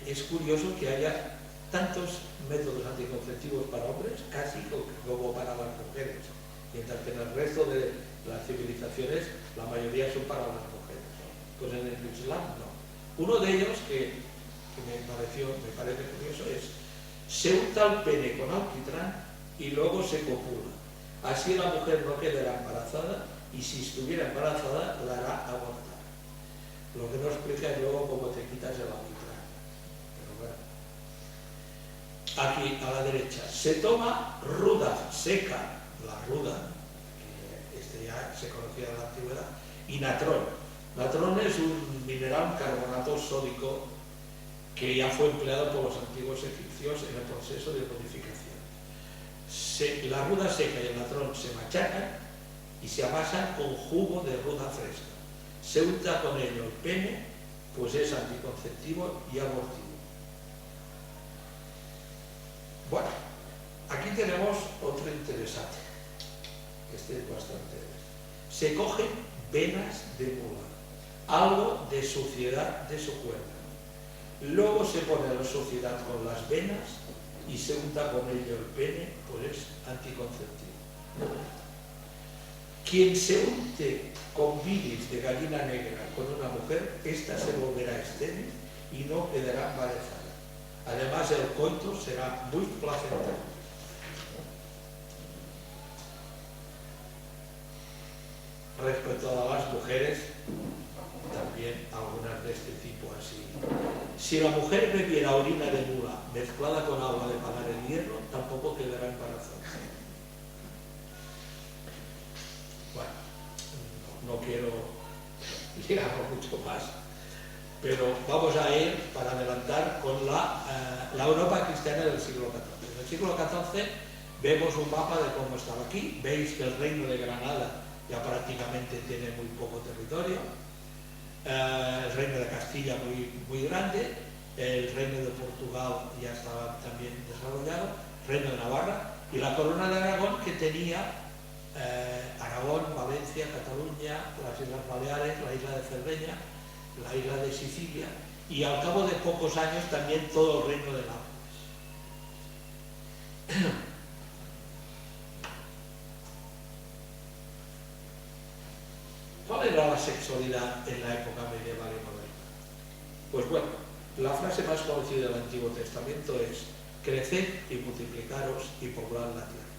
es curioso que haya tantos métodos anticonceptivos para hombres, casi como para las mujeres, mientras que en el resto de las civilizaciones la mayoría son para las mujeres, ¿no? Pues en el Islam no. Uno de ellos que me parece curioso es: se unta el pene con alquitrán y luego se copula. Así la mujer no quedará embarazada y si estuviera embarazada la hará abortar. Lo que no explica es luego cómo te quitas el alquitrán. Pero bueno. Aquí a la derecha se toma ruda seca, la ruda, que ya se conocía en la antigüedad, y natrón. Natrón es un mineral, carbonato sódico, que ya fue empleado por los antiguos egipcios en el proceso de purificación. La ruda seca y el natrón se machacan y se amasan con jugo de ruda fresca. Se unta con ello el pene, pues es anticonceptivo y abortivo. Bueno, aquí tenemos otro interesante. Este es bastante. Se cogen venas de mula, algo de suciedad de su cuerpo. Luego se pone la suciedad con las venas y se unta con ello el pene, pues es anticonceptivo. Quien se unte con bilis de gallina negra con una mujer, ésta se volverá estéril y no quedará embarazada. Además, el coito será muy placentero. Respecto a las mujeres, también algunas de este tipo así. Si la mujer bebiera orina de mula mezclada con agua de pagar el hierro, tampoco quedará embarazada. Bueno, no quiero llegar mucho más, pero vamos a ir, para adelantar, con la Europa cristiana del siglo XIV. En el siglo XIV vemos un mapa de cómo estaba aquí. Veis que el reino de Granada ya prácticamente tiene muy poco territorio. El reino de Castilla muy grande, el reino de Portugal ya estaba también desarrollado, el reino de Navarra y la corona de Aragón, que tenía Aragón, Valencia, Cataluña, las Islas Baleares, la isla de Cerdeña, la isla de Sicilia y al cabo de pocos años también todo el reino de Nápoles. ¿Cuál era la sexualidad en la época medieval y moderna? Pues bueno, la frase más conocida del Antiguo Testamento es: creced y multiplicaros y poblad la tierra.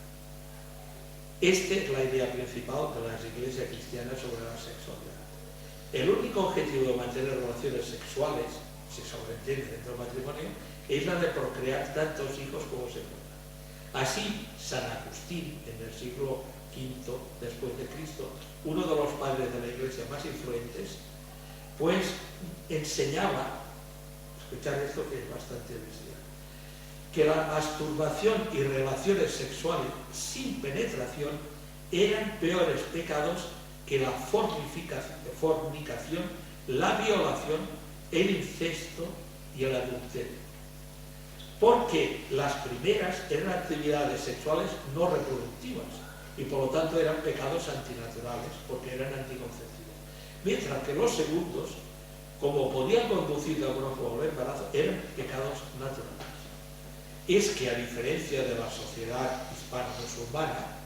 Esta es la idea principal de las iglesias cristianas sobre la sexualidad. El único objetivo de mantener relaciones sexuales, se sobreentiende dentro del matrimonio, es la de procrear tantos hijos como se pueda. Así, San Agustín, en el siglo V después de Cristo, uno de los padres de la iglesia más influentes, pues enseñaba, escuchad esto que es bastante bestial, que la masturbación y relaciones sexuales sin penetración eran peores pecados que la fornicación, la violación, el incesto y el adulterio. Porque las primeras eran actividades sexuales no reproductivas y por lo tanto eran pecados antinaturales porque eran anticonceptivos. Mientras que los segundos, como podían conducir de alguna forma al embarazo, eran pecados naturales. Es que a diferencia de la sociedad hispano-musulmana,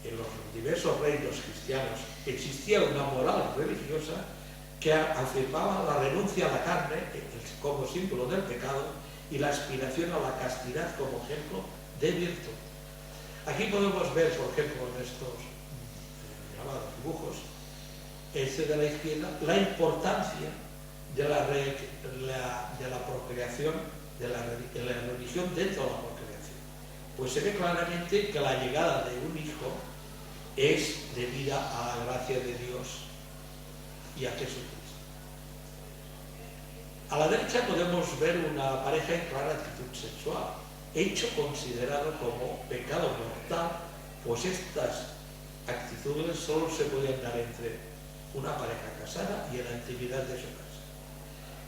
en los diversos reinos cristianos existía una moral religiosa que afirmaba la renuncia a la carne como símbolo del pecado y la aspiración a la castidad como ejemplo de virtud. Aquí podemos ver, por ejemplo, en estos llamados dibujos, este de la izquierda, la importancia de la procreación, de la religión dentro de la procreación. Pues se ve claramente que la llegada de un hijo es debida a la gracia de Dios y a Jesucristo. A la derecha podemos ver una pareja en clara actitud sexual, hecho considerado como pecado mortal, pues estas actitudes solo se podían dar entre una pareja casada y en la intimidad de su casa.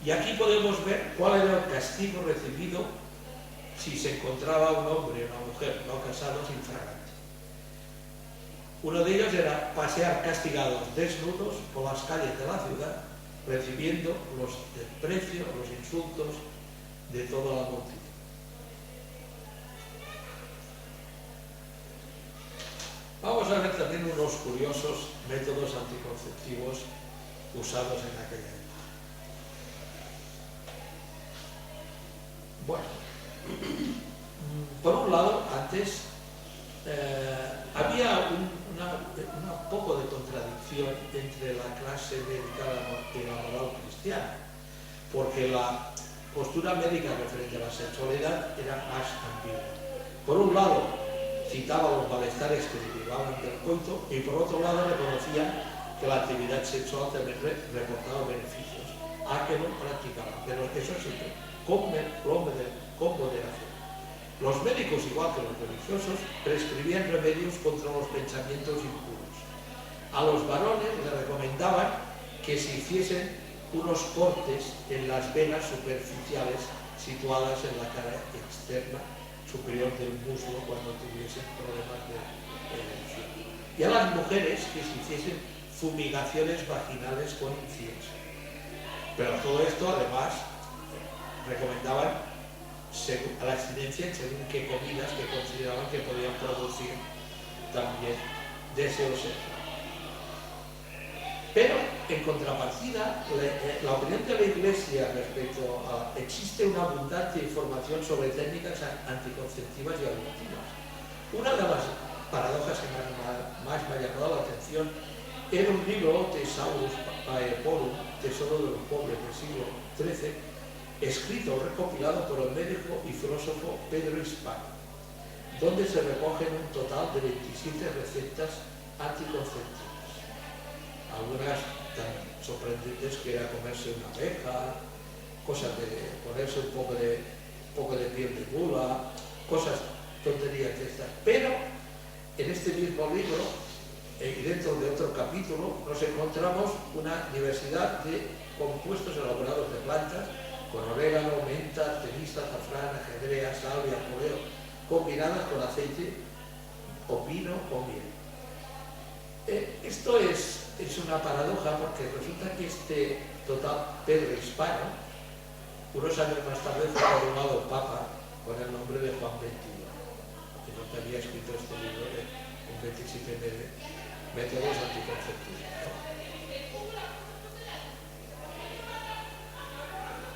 Y aquí podemos ver cuál era el castigo recibido si se encontraba un hombre y una mujer no casados infraganti. Uno de ellos era pasear castigados desnudos por las calles de la ciudad, recibiendo los desprecios, los insultos de toda la multitud. Vamos a ver también unos curiosos métodos anticonceptivos usados en aquella época. Bueno, por un lado, antes había un poco de contradicción entre la clase médica y la moral cristiana, porque la postura médica referente a la sexualidad era más ambigua. Por un lado, citaba los malestares que derivaban del coito y por otro lado reconocían que la actividad sexual también reportaba beneficios a que no practicaban, pero eso siempre con moderación. Los médicos, igual que los religiosos, prescribían remedios contra los pensamientos impuros. A los varones les recomendaban que se hiciesen unos cortes en las venas superficiales situadas en la cara externa superior del muslo cuando tuviesen problemas de erección. Y a las mujeres que se hiciesen fumigaciones vaginales con incienso. Pero todo esto, además, recomendaban a la abstinencia según qué comidas que consideraban que podían producir también deseo sexual. Pero, en contrapartida, la opinión de la Iglesia respecto a existe una abundante información sobre técnicas anticonceptivas y adoptivas. Una de las paradojas que más me ha llamado la atención era un libro, Thesaurus Paeporum, Tesoro de los Pobres del siglo XIII, escrito o recopilado por el médico y filósofo Pedro Hispano, donde se recogen un total de 27 recetas anticonceptivas. Algunas tan sorprendentes que era comerse una abeja, cosas de ponerse un poco de piel de mula, cosas, tonterías de estas. Pero en este mismo libro, y dentro de otro capítulo, nos encontramos una diversidad de compuestos elaborados de plantas, con orégano, menta, artemisa, azafrán, ajedrea, salvia, poleo, combinadas con aceite o vino o miel. Esto es una paradoja porque resulta que este Total, Pedro Hispano, unos años más tarde fue coronado Papa con el nombre de Juan XXI, que no había escrito este libro de un 27 de métodos anticonceptivos.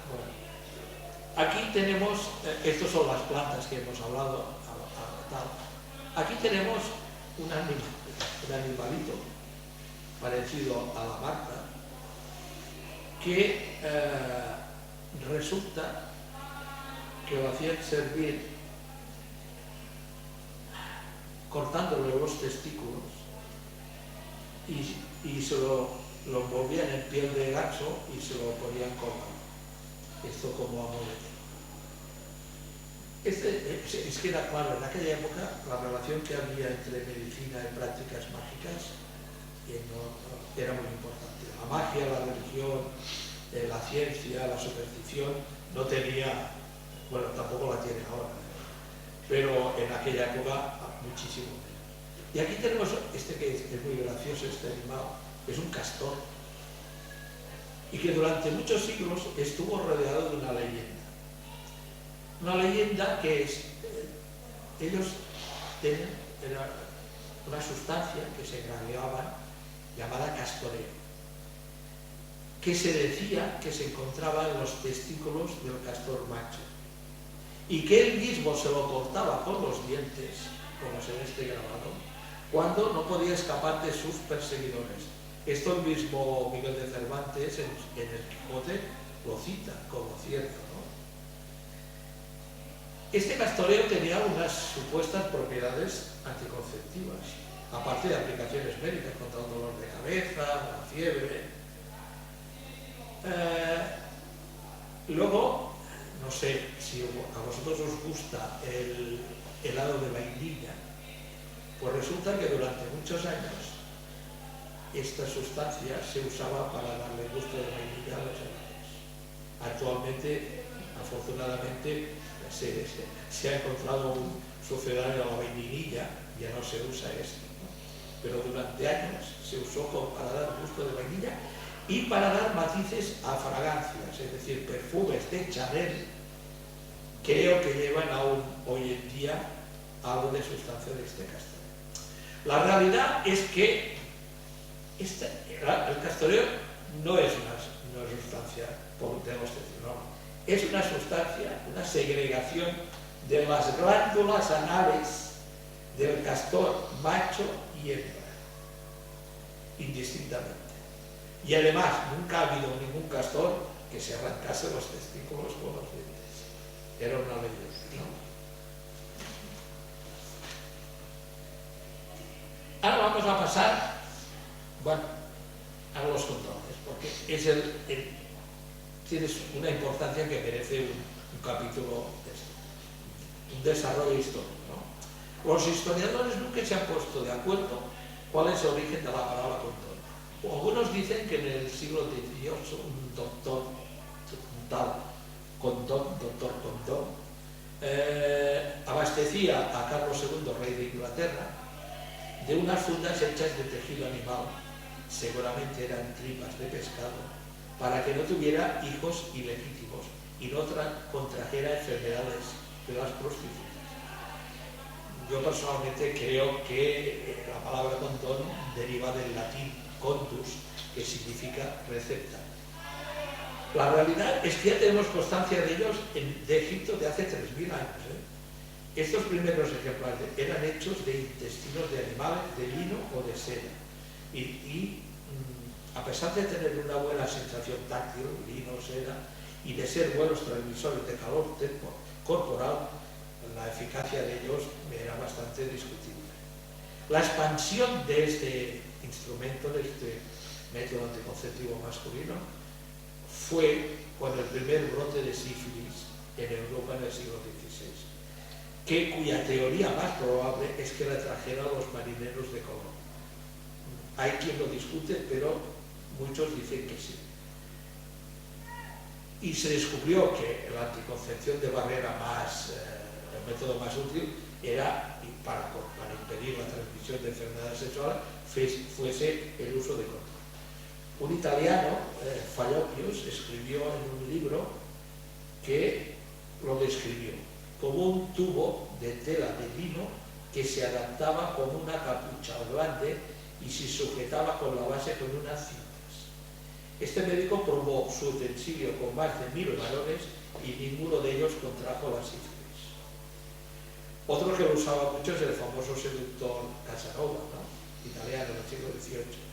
Bueno, aquí tenemos, estas son las plantas que hemos hablado, aquí tenemos un animalito parecido a la Marta, que resulta que lo hacían servir cortándole los testículos y se lo envolvían en piel de ganso y se lo ponían colgado. Esto como amuleto. Es que era claro, en aquella época la relación que había entre medicina y prácticas mágicas era muy importante. La magia, la religión, la ciencia, la superstición no tenía, bueno, tampoco la tiene ahora, pero en aquella época muchísimo menos. Y aquí tenemos este que es muy gracioso, este animal, es un castor, y que durante muchos siglos estuvo rodeado de una leyenda. Una leyenda que es, ellos tenían una sustancia que se graneaban llamada castoreo, que se decía que se encontraba en los testículos del castor macho y que él mismo se lo cortaba con los dientes, como se ve este grabado, cuando no podía escapar de sus perseguidores. Esto el mismo Miguel de Cervantes en el Quijote lo cita como cierto, ¿no? Este castoreo tenía unas supuestas propiedades anticonceptivas, aparte de aplicaciones médicas contra un dolor de cabeza, la fiebre. Luego, no sé si a vosotros os gusta el helado de vainilla, pues resulta que durante muchos años esta sustancia se usaba para darle gusto de vainilla a los helados. Actualmente, afortunadamente, se ha encontrado un sucedáneo a la vainilla, ya no se usa esto, ¿no? Pero durante años se usó para dar gusto de vainilla y para dar matices a fragancias, es decir, perfumes de Chanel, creo que llevan aún hoy en día algo de sustancia de este castoreo. La realidad es que el castoreo no es una sustancia de los testículos, es una sustancia, una segregación de las glándulas anales del castor macho y hembra, indistintamente. Y además, nunca ha habido ningún castor que se arrancase los testículos con los dientes. Era una leyenda, ¿no? Ahora vamos a pasar, bueno, a los condones, porque tiene una importancia que merece un capítulo, un desarrollo histórico, ¿no? Los historiadores nunca se han puesto de acuerdo cuál es el origen de la palabra condón. Algunos dicen que en el siglo XVIII un doctor, un tal Condón, doctor Condón, abastecía a Carlos II, rey de Inglaterra, de unas fundas hechas de tejido animal, seguramente eran tripas de pescado, para que no tuviera hijos ilegítimos y no contrajera enfermedades de las prostitutas. Yo personalmente creo que la palabra condón deriva del latín contus, que significa recepta. La realidad es que ya tenemos constancia de ellos de Egipto de hace 3.000 años. Estos primeros ejemplares eran hechos de intestinos de animales, de lino o de seda. Y a pesar de tener una buena sensación táctil, lino, seda, y de ser buenos transmisores de calor corporal, la eficacia de ellos era bastante discutible. La expansión de este instrumento, de este método anticonceptivo masculino, fue con el primer brote de sífilis en Europa en el siglo XVI, cuya teoría más probable es que la trajeron los marineros de Colón. Hay quien lo discute, pero muchos dicen que sí. Y se descubrió que la anticoncepción de barrera el método más útil era, para impedir la transmisión de enfermedades sexuales, fuese el uso de condón. Un italiano, Fallopius, escribió en un libro que lo describió como un tubo de tela de lino que se adaptaba con una capucha grande y se sujetaba con la base con unas cintas. Este médico probó su utensilio con más de 1000 varones y ninguno de ellos contrajo la sífilis. Otro que lo usaba mucho es el famoso seductor Casanova, ¿no? Italiano del siglo XVIII,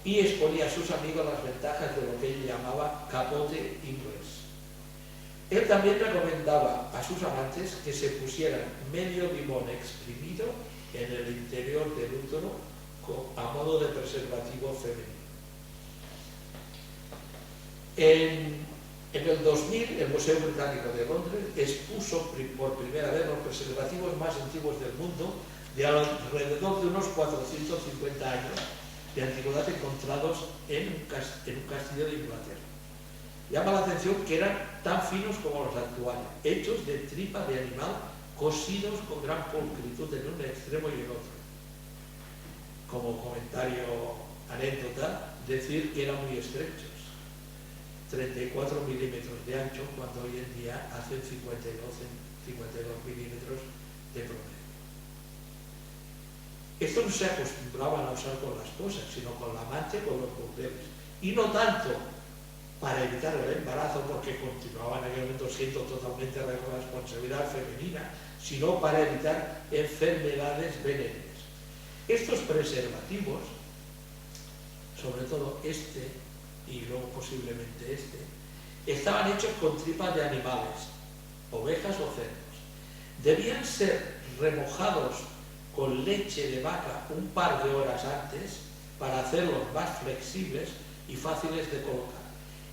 y exponía a sus amigos las ventajas de lo que él llamaba capote inglés. Él también recomendaba a sus amantes que se pusieran medio limón exprimido en el interior del útero a modo de preservativo femenino. En el 2000, el Museo Británico de Londres expuso por primera vez los preservativos más antiguos del mundo, de alrededor de unos 450 años de antigüedad, encontrados en un castillo de Inglaterra. Llama la atención que eran tan finos como los actuales, hechos de tripa de animal, cosidos con gran pulcritud en un extremo y en otro. Como comentario, anécdota, decir que eran muy estrechos, 34 milímetros de ancho, cuando hoy en día hacen 52 milímetros de promedio. Esto no se acostumbraban a usar con la esposa, sino con la amante, con los burdeles. Y no tanto para evitar el embarazo, porque continuaban en aquel momento siendo totalmente de responsabilidad femenina, sino para evitar enfermedades venéreas. Estos preservativos, sobre todo este, y luego posiblemente este, estaban hechos con tripas de animales, ovejas o cerdos. Debían ser remojados con leche de vaca un par de horas antes para hacerlos más flexibles y fáciles de colocar.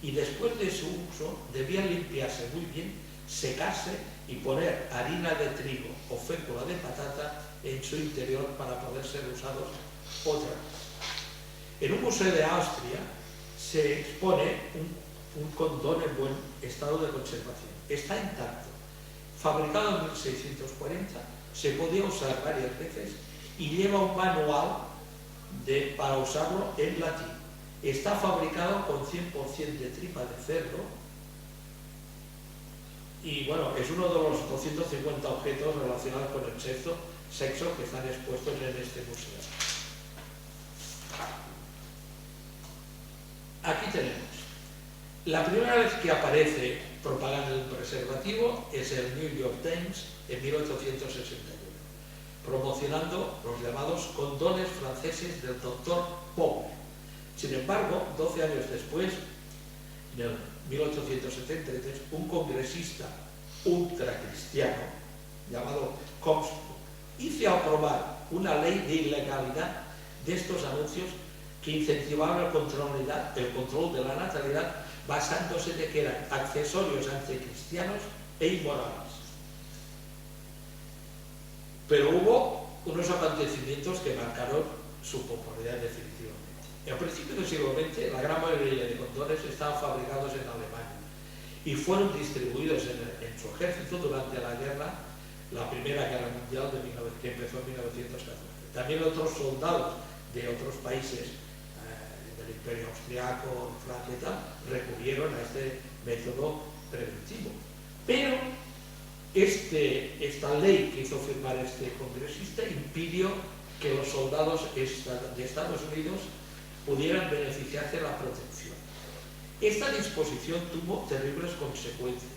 Y después de su uso debían limpiarse muy bien, secarse y poner harina de trigo o fécula de patata en su interior para poder ser usados otra vez. En un museo de Austria se expone un condón en buen estado de conservación. Está intacto, fabricado en 1640, se podía usar varias veces y lleva un manual para usarlo en latín. Está fabricado con 100% de tripa de cerdo y bueno, es uno de los 250 objetos relacionados con el sexo que están expuestos en este museo. Aquí tenemos. La primera vez que aparece propaganda de un preservativo es el New York Times en 1861, promocionando los llamados condones franceses del doctor Pope. Sin embargo, 12 años después, en el 1873, un congresista ultracristiano llamado Comstock hizo aprobar una ley de ilegalidad de estos anuncios que incentivaban el control de la natalidad, basándose de que eran accesorios anticristianos e inmorales. Pero hubo unos acontecimientos que marcaron su popularidad definitivamente. A principios del siglo XX, la gran mayoría de condones estaban fabricados en Alemania y fueron distribuidos en su ejército durante la Primera Guerra Mundial que empezó en 1914. También otros soldados de otros países del Imperio Austriaco, Francia y tal, recurrieron a este método preventivo. Pero esta ley que hizo firmar este congresista impidió que los soldados de Estados Unidos pudieran beneficiarse de la protección. Esta disposición tuvo terribles consecuencias.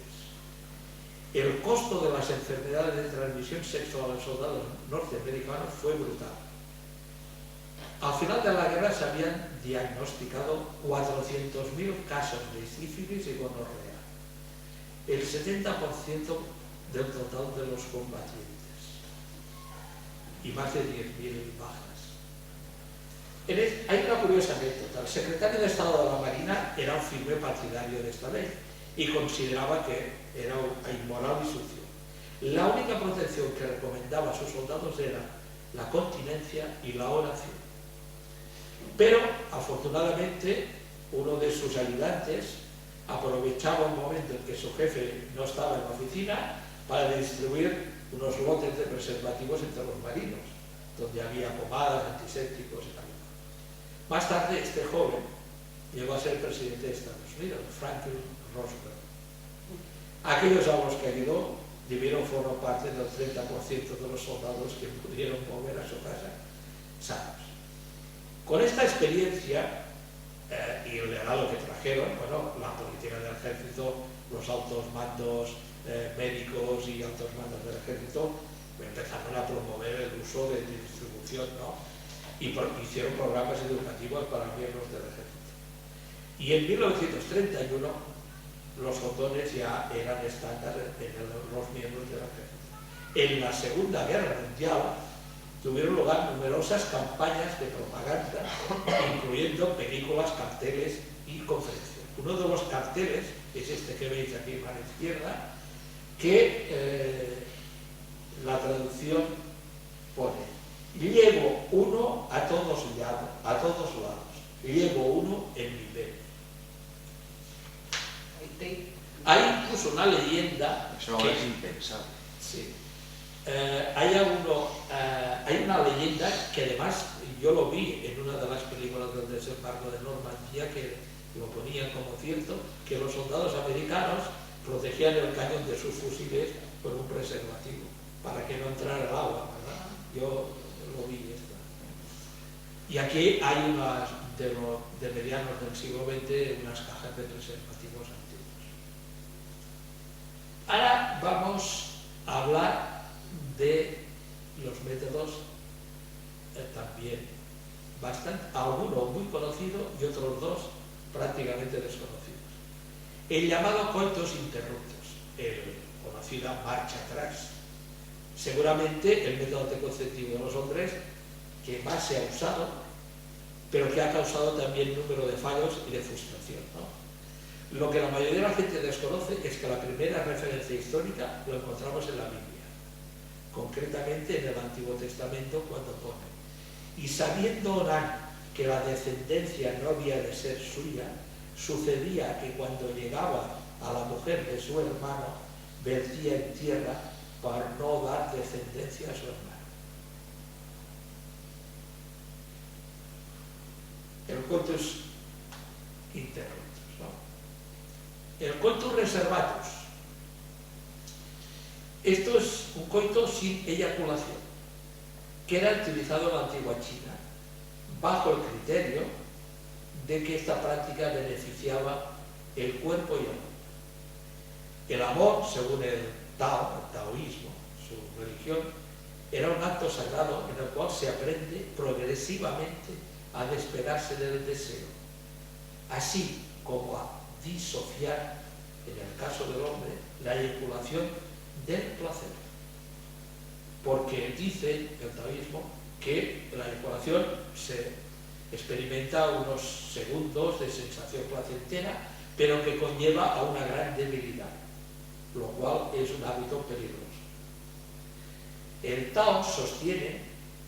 El costo de las enfermedades de transmisión sexual a los soldados norteamericanos fue brutal. Al final de la guerra se habían diagnosticado 400.000 casos de sífilis y gonorrea, el 70% del total de los combatientes, y más de 10.000 bajas. Hay una curiosa anécdota. El secretario de Estado de la Marina era un firme partidario de esta ley y consideraba que era inmoral y sucio. La única protección que recomendaba a sus soldados era la continencia y la oración. Pero, afortunadamente, uno de sus ayudantes aprovechaba un momento en que su jefe no estaba en la oficina para distribuir unos lotes de preservativos entre los marinos, donde había pomadas, antisépticos y tal. Más tarde, este joven llegó a ser presidente de Estados Unidos, Franklin Roosevelt. Aquellos a los que ayudó debieron formar parte del 30% de los soldados que pudieron volver a su casa sanos. Con esta experiencia y el legado que trajeron, bueno, la política del ejército, los altos mandos médicos y altos mandos del ejército empezaron a promover el uso de distribución, ¿no? Y hicieron programas educativos para miembros del ejército. Y en 1931 los botones ya eran estándar en los miembros del ejército. En la Segunda Guerra Mundial tuvieron lugar numerosas campañas de propaganda, incluyendo películas, carteles y conferencias. Uno de los carteles es este que veis aquí a la izquierda, que la traducción pone: llevo uno a todos lados, llevo uno en mi mente. Hay incluso una leyenda. Eso ahora es impensable. Sí. Hay una leyenda que además yo lo vi en una de las películas del desembarco de Normandía, que lo ponían como cierto, que los soldados americanos protegían el cañón de sus fusiles con un preservativo para que no entrara el agua, ¿verdad? Yo lo vi esto. Y aquí hay unas de medianos del siglo XX, unas cajas de preservativos antiguos. Ahora vamos a hablar de los métodos también bastante, algunos muy conocidos y otros dos prácticamente desconocidos. El llamado coitus interruptus, el conocida marcha atrás, seguramente el método anticonceptivo de los hombres que más se ha usado, pero que ha causado también número de fallos y de frustración, ¿no? Lo que la mayoría de la gente desconoce es que la primera referencia histórica lo encontramos en la Biblia, concretamente en el Antiguo Testamento, cuando pone: y sabiendo Onán que la descendencia no había de ser suya, sucedía que cuando llegaba a la mujer de su hermano, vertía en tierra para no dar descendencia a su hermano. El coitus interruptus, ¿no? El coitus reservatus. Esto es un coito sin eyaculación, que era utilizado en la antigua China, bajo el criterio de que esta práctica beneficiaba el cuerpo y el amor. El amor, según el taoísmo, su religión, era un acto sagrado en el cual se aprende progresivamente a despegarse del deseo, así como a disociar, en el caso del hombre, la eyaculación del placer. Porque dice el taoísmo que la eyaculación se experimenta unos segundos de sensación placentera, pero que conlleva a una gran debilidad, lo cual es un hábito peligroso. El Tao sostiene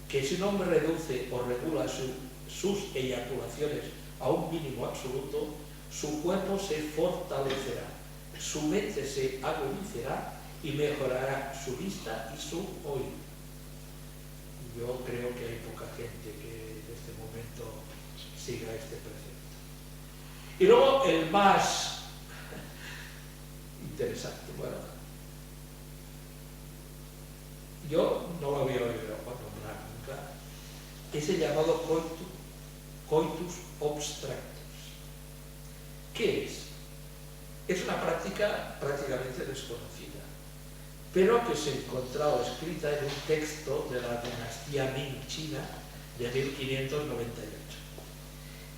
que si un hombre reduce o regula sus eyaculaciones a un mínimo absoluto, su cuerpo se fortalecerá, su mente se agudizará y mejorará su vista y su oído. Yo creo que hay poca gente que en este momento siga este precepto. Y luego el más interesante, bueno, yo no lo había oído nombrar nunca, es el llamado coitus obstructus. ¿Qué es? Es una práctica prácticamente desconocida, pero que se encontraba escrita en un texto de la dinastía Ming china de 1598.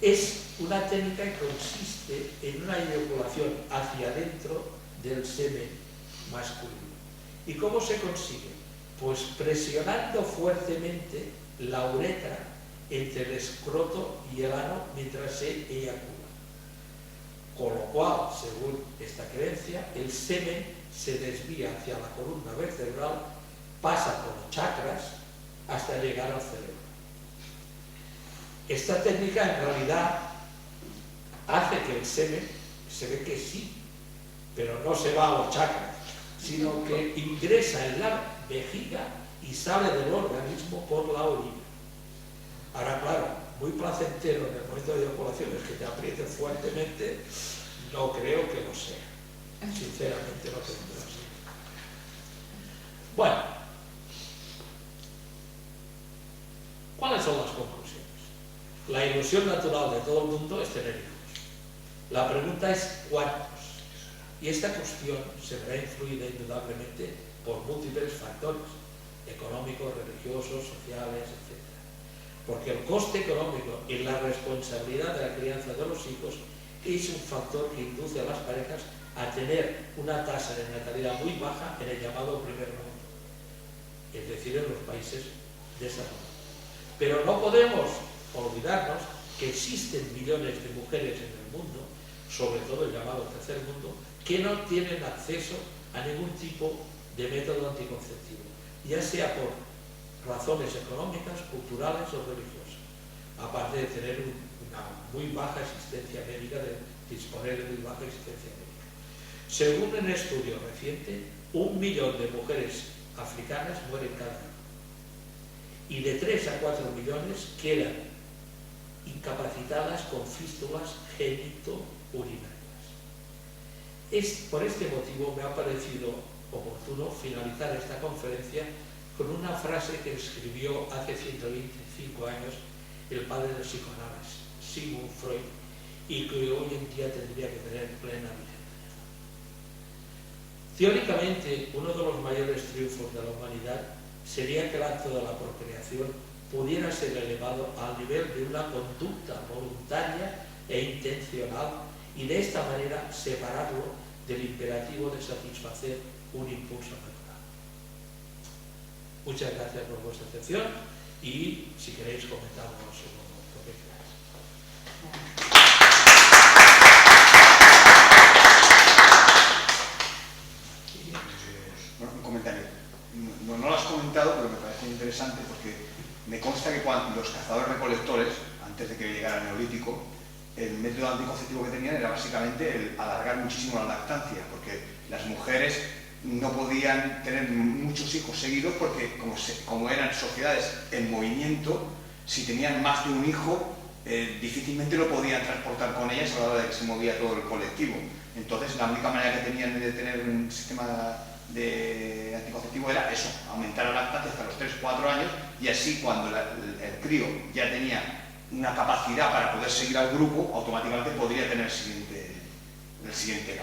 Es una técnica que consiste en una eyaculación hacia adentro del semen masculino. ¿Y cómo se consigue? Pues presionando fuertemente la uretra entre el escroto y el ano mientras se eyacula. Con lo cual, según esta creencia, el semen se desvía hacia la columna vertebral, pasa por los chakras hasta llegar al cerebro. Esta técnica en realidad hace que el semen, se ve que sí, pero no se va a los chakras, sino que ingresa en la vejiga y sale del organismo por la orina. Ahora, claro, muy placentero en el momento de eyaculación es que te apriete fuertemente, no creo que lo sea. Sinceramente no creo que lo sea. Bueno, ¿cuáles son las conclusiones? La ilusión natural de todo el mundo es tener hijos. La pregunta es ¿cuántos? Y esta cuestión se verá influida indudablemente por múltiples factores económicos, religiosos, sociales, etc. Porque el coste económico y la responsabilidad de la crianza de los hijos es un factor que induce a las parejas a tener una tasa de natalidad muy baja en el llamado primer mundo, es decir, en los países desarrollados. Pero no podemos olvidarnos que existen millones de mujeres en el mundo, sobre todo el llamado tercer mundo, que no tienen acceso a ningún tipo de método anticonceptivo, ya sea por razones económicas, culturales o religiosas, aparte de tener una muy baja asistencia médica, de disponer de muy baja asistencia médica. Según un estudio reciente, 1 millón de mujeres africanas mueren cada año y de 3 a 4 millones quedan incapacitadas con fístulas genito-urinarias. Por este motivo me ha parecido oportuno finalizar esta conferencia con una frase que escribió hace 125 años el padre del psicoanálisis, Sigmund Freud, y que hoy en día tendría que tener plena vigencia. Teóricamente, uno de los mayores triunfos de la humanidad sería que el acto de la procreación pudiera ser elevado al nivel de una conducta voluntaria e intencional y de esta manera separarlo del imperativo de satisfacer un impulso natural. Muchas gracias por vuestra atención y si queréis comentamos lo que queráis. Bueno, un comentario. No lo has comentado, pero me parece interesante porque me consta que cuando los cazadores-recolectores, antes de que llegara el Neolítico, el método anticonceptivo que tenían era básicamente el alargar muchísimo la lactancia, porque las mujeres no podían tener muchos hijos seguidos porque como eran sociedades en movimiento, si tenían más de un hijo, difícilmente lo podían transportar con ellas a la hora de que se movía todo el colectivo. Entonces la única manera que tenían de tener un sistema de anticonceptivo era eso, aumentar la lactancia hasta los 3-4 años y así cuando el crío ya tenía una capacidad para poder seguir al grupo, automáticamente podría tener el siguiente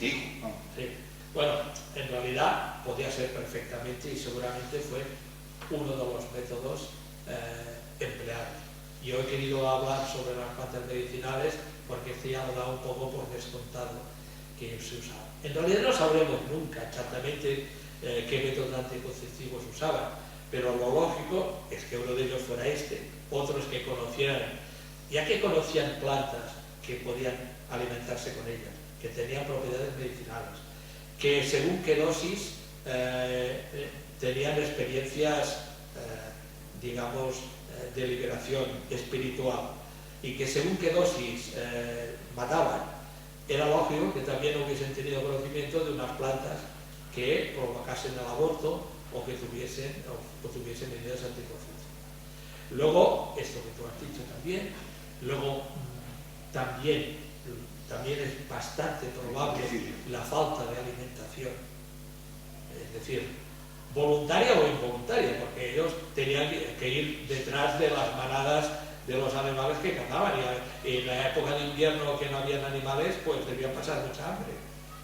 hijo, ¿no? Sí. Bueno, en realidad podía ser perfectamente y seguramente fue uno de los métodos empleados. Yo he querido hablar sobre las plantas medicinales porque este ya lo da un poco por descontado que se usaba. En realidad no sabremos nunca exactamente qué métodos anticonceptivos usaban, pero lo lógico es que uno de ellos fuera este, otros que conocieran, ya que conocían plantas que podían alimentarse con ellas, que tenían propiedades medicinales, que según qué dosis tenían experiencias, digamos, de liberación espiritual, y que según qué dosis mataban, era lógico que también hubiesen tenido conocimiento de unas plantas que provocasen el aborto o que tuviesen medidas anticonceptivas. Luego, esto que tú has dicho también, luego también es bastante probable la falta de alimentación, es decir, voluntaria o involuntaria, porque ellos tenían que ir detrás de las manadas de los animales que cazaban y en la época de invierno que no habían animales pues debían pasar mucha hambre,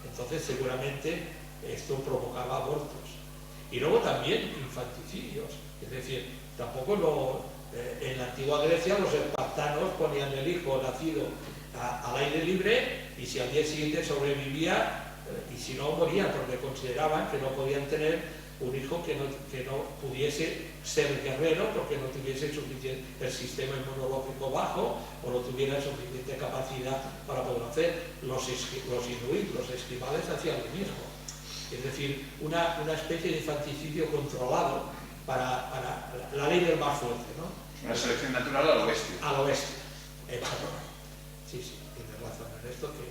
entonces seguramente esto provocaba abortos y luego también infanticidios, es decir, tampoco en la antigua Grecia los espartanos ponían el hijo nacido al aire libre y si al día siguiente sobrevivía y si no morían porque consideraban que no podían tener un hijo que no pudiese ser guerrero porque no tuviese el sistema inmunológico bajo o no tuviera suficiente capacidad para poderlo hacer. Los inuit, los esquimales hacían lo mismo. Es decir, una especie de infanticidio controlado para la ley del más fuerte, ¿no? Una selección natural a lo bestia. A lo bestia. Sí, tienes razón en esto, que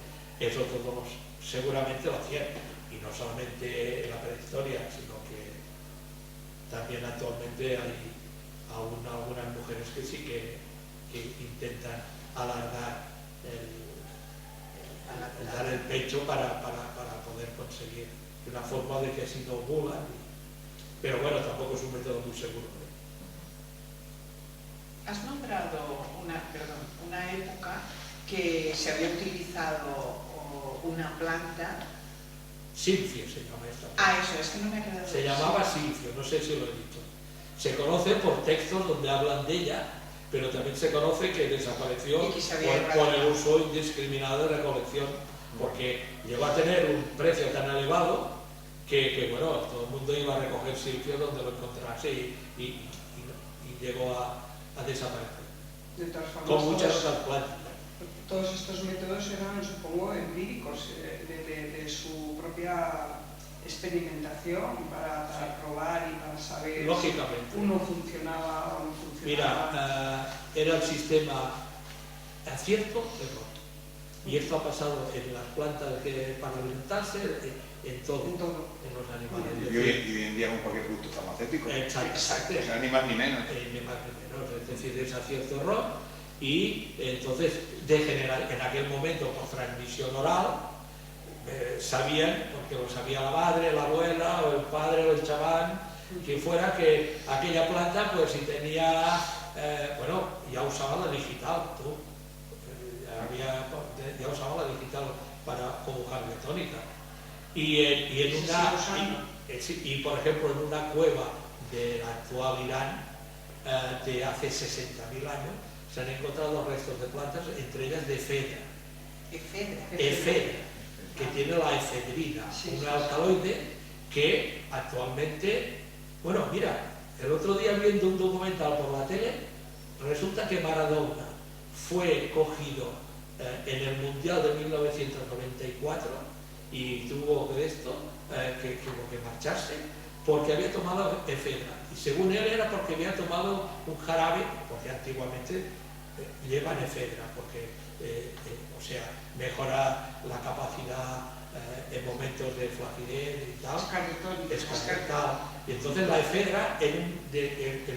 eso todos seguramente lo hacían. Y no solamente en la prehistoria, sino que también actualmente hay aún algunas mujeres que sí que que intentan alargar dar el pecho para poder conseguir una forma de que así no ovulan. Pero bueno, tampoco es un método muy seguro. Has nombrado una época que se había utilizado una planta. Silfio se llama esta planta. Ah, eso, es que no me ha quedado. Se llamaba silfio, no sé si lo he dicho. Se conoce por textos donde hablan de ella, pero también se conoce que desapareció por el uso indiscriminado de recolección, porque llegó a tener un precio tan elevado que bueno, todo el mundo iba a recoger silfio donde lo encontrase y llegó a desaparecer. De todas formas, con muchas otras plantas. Todos estos métodos eran, supongo, empíricos, de su propia experimentación para probar y para saber Lógicamente. si uno funcionaba o no funcionaba. Mira, era el sistema acierto-error. Y esto ha pasado en las plantas para alimentarse, en todo, en los animales. Y hoy en día con cualquier producto farmacéutico. Exacto. O sea, ni más ni menos. Ni más ni menos. Es decir, es acierto-error. Y entonces, en aquel momento, por transmisión oral, sabían, porque lo sabía la madre, la abuela, o el padre, o el chaval, quien fuera, que aquella planta, pues si tenía, ya usaba la digital, ya usaba la digital como tónica. Y por ejemplo, en una cueva del actual Irán, de hace 60.000 años, se han encontrado restos de plantas, entre ellas de efedra. Efedra, que tiene la efedrina, un alcaloide que actualmente, bueno, mira, el otro día viendo un documental por la tele, resulta que Maradona fue cogido en el Mundial de 1994 y tuvo que marcharse porque había tomado efedra. Y según él era porque había tomado un jarabe, porque antiguamente llevan efedra, porque mejora la capacidad en momentos de flacidez y tal. Escarretado. Y entonces la efedra en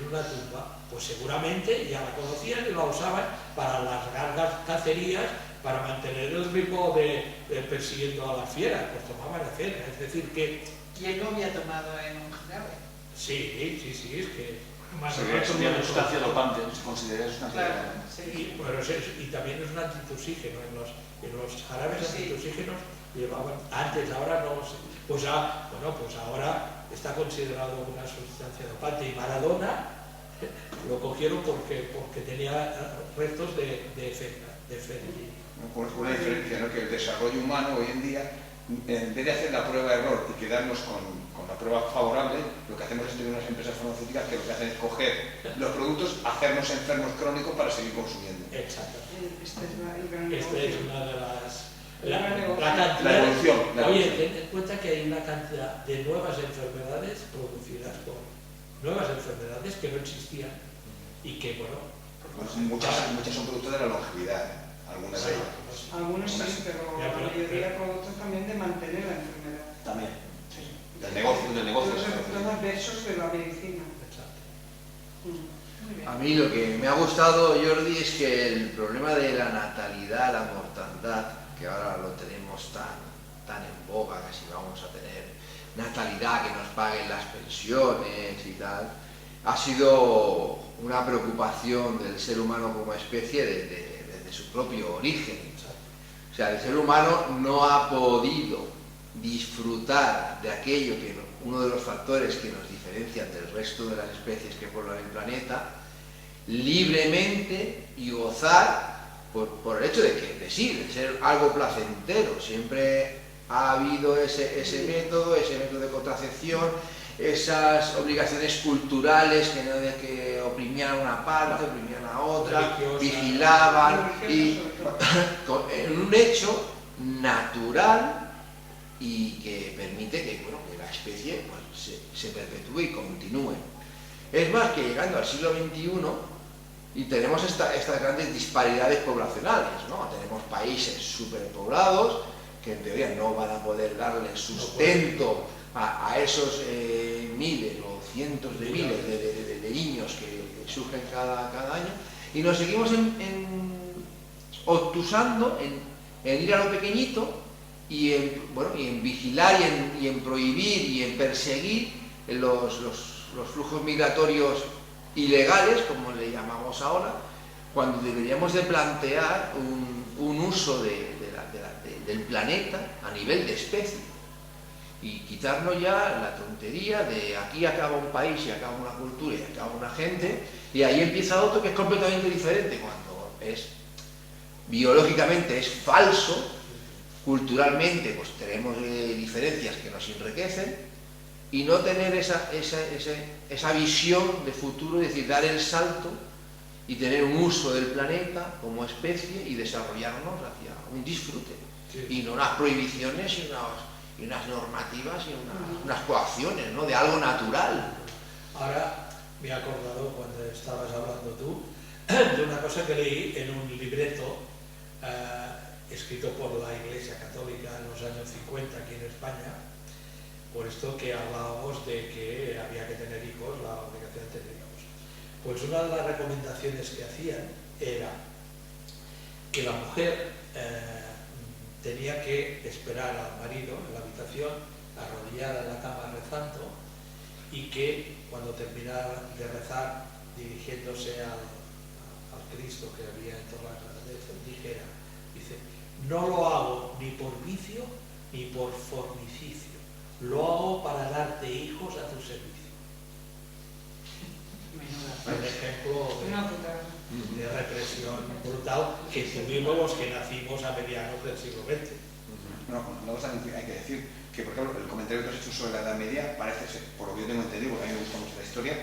una tumba, pues seguramente ya la conocían y la usaban para las largas cacerías, para mantener el ritmo de persiguiendo a las fieras, pues tomaban efedra. Es decir que... ¿Y él lo había tomado en un jarabe? Sí, es que... Sería una sustancia dopante, se considera sustancia dopante. Y también es un antitusígeno. En los jarabes antitusígenos llevaban, antes, ahora no sé, pues ahora está considerado una sustancia dopante. Y Maradona lo cogieron porque tenía restos de efedra. Una diferencia, ¿no? Que el desarrollo humano hoy en día, en vez de hacer la prueba de error y quedarnos con la prueba favorable, lo que hacemos es tener unas empresas farmacéuticas que lo que hacen es coger los productos, hacernos enfermos crónicos para seguir consumiendo. Exacto. Esta es una de las... La evolución. Oye, ten en cuenta que hay una cantidad de nuevas enfermedades producidas por nuevas enfermedades que no existían y que, bueno... Pues muchas son productos de la longevidad, algunas de ellas. Algunos sí, pero la mayoría productos también de mantener la enfermedad. También. Sí. Del negocio. Los efectos adversos de la medicina. A mí lo que me ha gustado, Jordi, es que el problema de la natalidad, la mortandad, que ahora lo tenemos tan en boga, que si vamos a tener natalidad, que nos paguen las pensiones y tal, ha sido una preocupación del ser humano como especie desde su propio origen. O sea, el ser humano no ha podido disfrutar de aquello que uno de los factores que nos diferencian del resto de las especies que poblan el planeta, libremente y gozar por el hecho de ser algo placentero. Siempre ha habido ese método de contracepción, esas obligaciones culturales que oprimían a una parte, oprimían a otra, vigilaban, y en un hecho natural y que permite que la especie pues, se perpetúe y continúe. Es más, que llegando al siglo XXI y tenemos estas grandes disparidades poblacionales, ¿no? Tenemos países superpoblados que en teoría no van a poder darle sustento a esos miles o cientos de miles de niños que surgen cada año, Y nos seguimos obtusando en ir a lo pequeñito y en vigilar y en prohibir y en perseguir los flujos migratorios ilegales, como le llamamos ahora, cuando deberíamos de plantear un uso del planeta a nivel de especie y quitarnos ya la tontería de aquí acaba un país y acaba una cultura y acaba una gente y ahí empieza otro que es completamente diferente, cuando biológicamente es falso, culturalmente pues tenemos diferencias que nos enriquecen, y no tener esa visión de futuro, es decir, dar el salto y tener un uso del planeta como especie y desarrollarnos hacia un disfrute, Sí. y no unas prohibiciones y unas normativas y unas coacciones, ¿no?, de algo natural. Ahora me he acordado, cuando estabas hablando tú, de una cosa que leí en un libreto escrito por la Iglesia Católica en los años 50 aquí en España, por esto que hablábamos de que había que tener hijos, la obligación de tener hijos. Pues una de las recomendaciones que hacían era que la mujer tenía que esperar al marido en la habitación, arrodillada en la cama rezando, y que cuando terminara de rezar, dirigiéndose al Cristo que había en todas las veces, dijera, dice, no lo hago ni por vicio ni por formicicio, lo hago para darte hijos a tu servicio. Un ejemplo de represión brutal que tuvimos los que nacimos a mediados del siglo XX. Bueno, una cosa hay que decir, que por ejemplo el comentario que has hecho sobre la Edad Media parece ser, por lo que yo tengo entendido, porque a mí me gusta mucho la historia,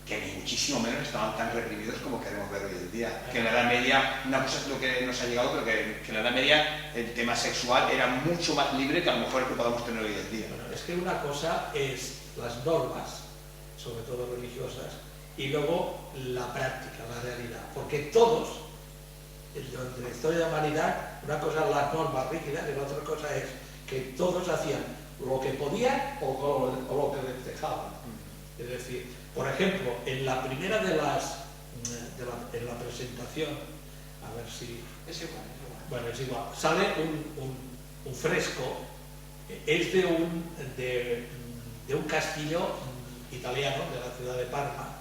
que ni muchísimo menos estaban tan reprimidos como queremos ver hoy en día. Que en la Edad Media, una cosa es lo que nos ha llegado, pero que en la Edad Media el tema sexual era mucho más libre que a lo mejor el que podamos tener hoy en día. Bueno, es que una cosa es las normas, sobre todo religiosas, y luego la práctica, la realidad. Porque todos, durante la historia de la humanidad, una cosa es las normas rígidas y la otra cosa es que todos hacían lo que podían o lo que les dejaban. Es decir, por ejemplo, en la primera en la presentación, a ver si... Es igual. Bueno, es igual. Sale un fresco, es de un castillo italiano, de la ciudad de Parma,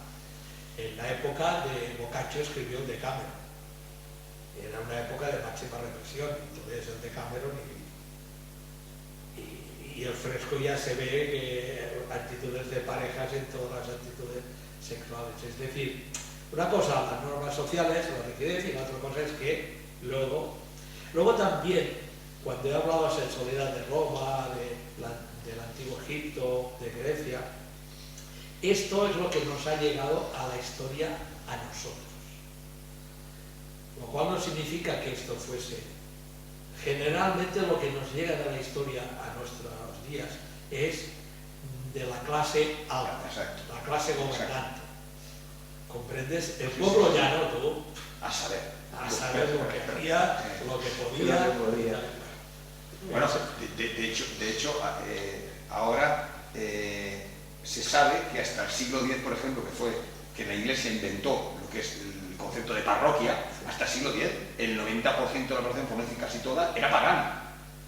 en la época de Boccaccio escribió el Decameron. Era una época de máxima represión, entonces el Decameron y el fresco ya se ve que actitudes de parejas en todas las actitudes sexuales. Es decir, una cosa las normas sociales, la rigidez, y la otra cosa es que luego también, cuando he hablado de la sexualidad de Roma, del antiguo Egipto, de Grecia, esto es lo que nos ha llegado a la historia a nosotros. Lo cual no significa que esto fuese. Generalmente lo que nos llega de la historia a nuestros días es de la clase alta, la clase gobernante. ¿Comprendes? El pueblo llano, tú, A saber lo que hacía, lo que podía. Bueno, de hecho ahora se sabe que hasta el siglo X, por ejemplo, que fue que la Iglesia inventó lo que es el concepto de parroquia, hasta el siglo X, el 90% de la población, por no decir casi toda, era pagana.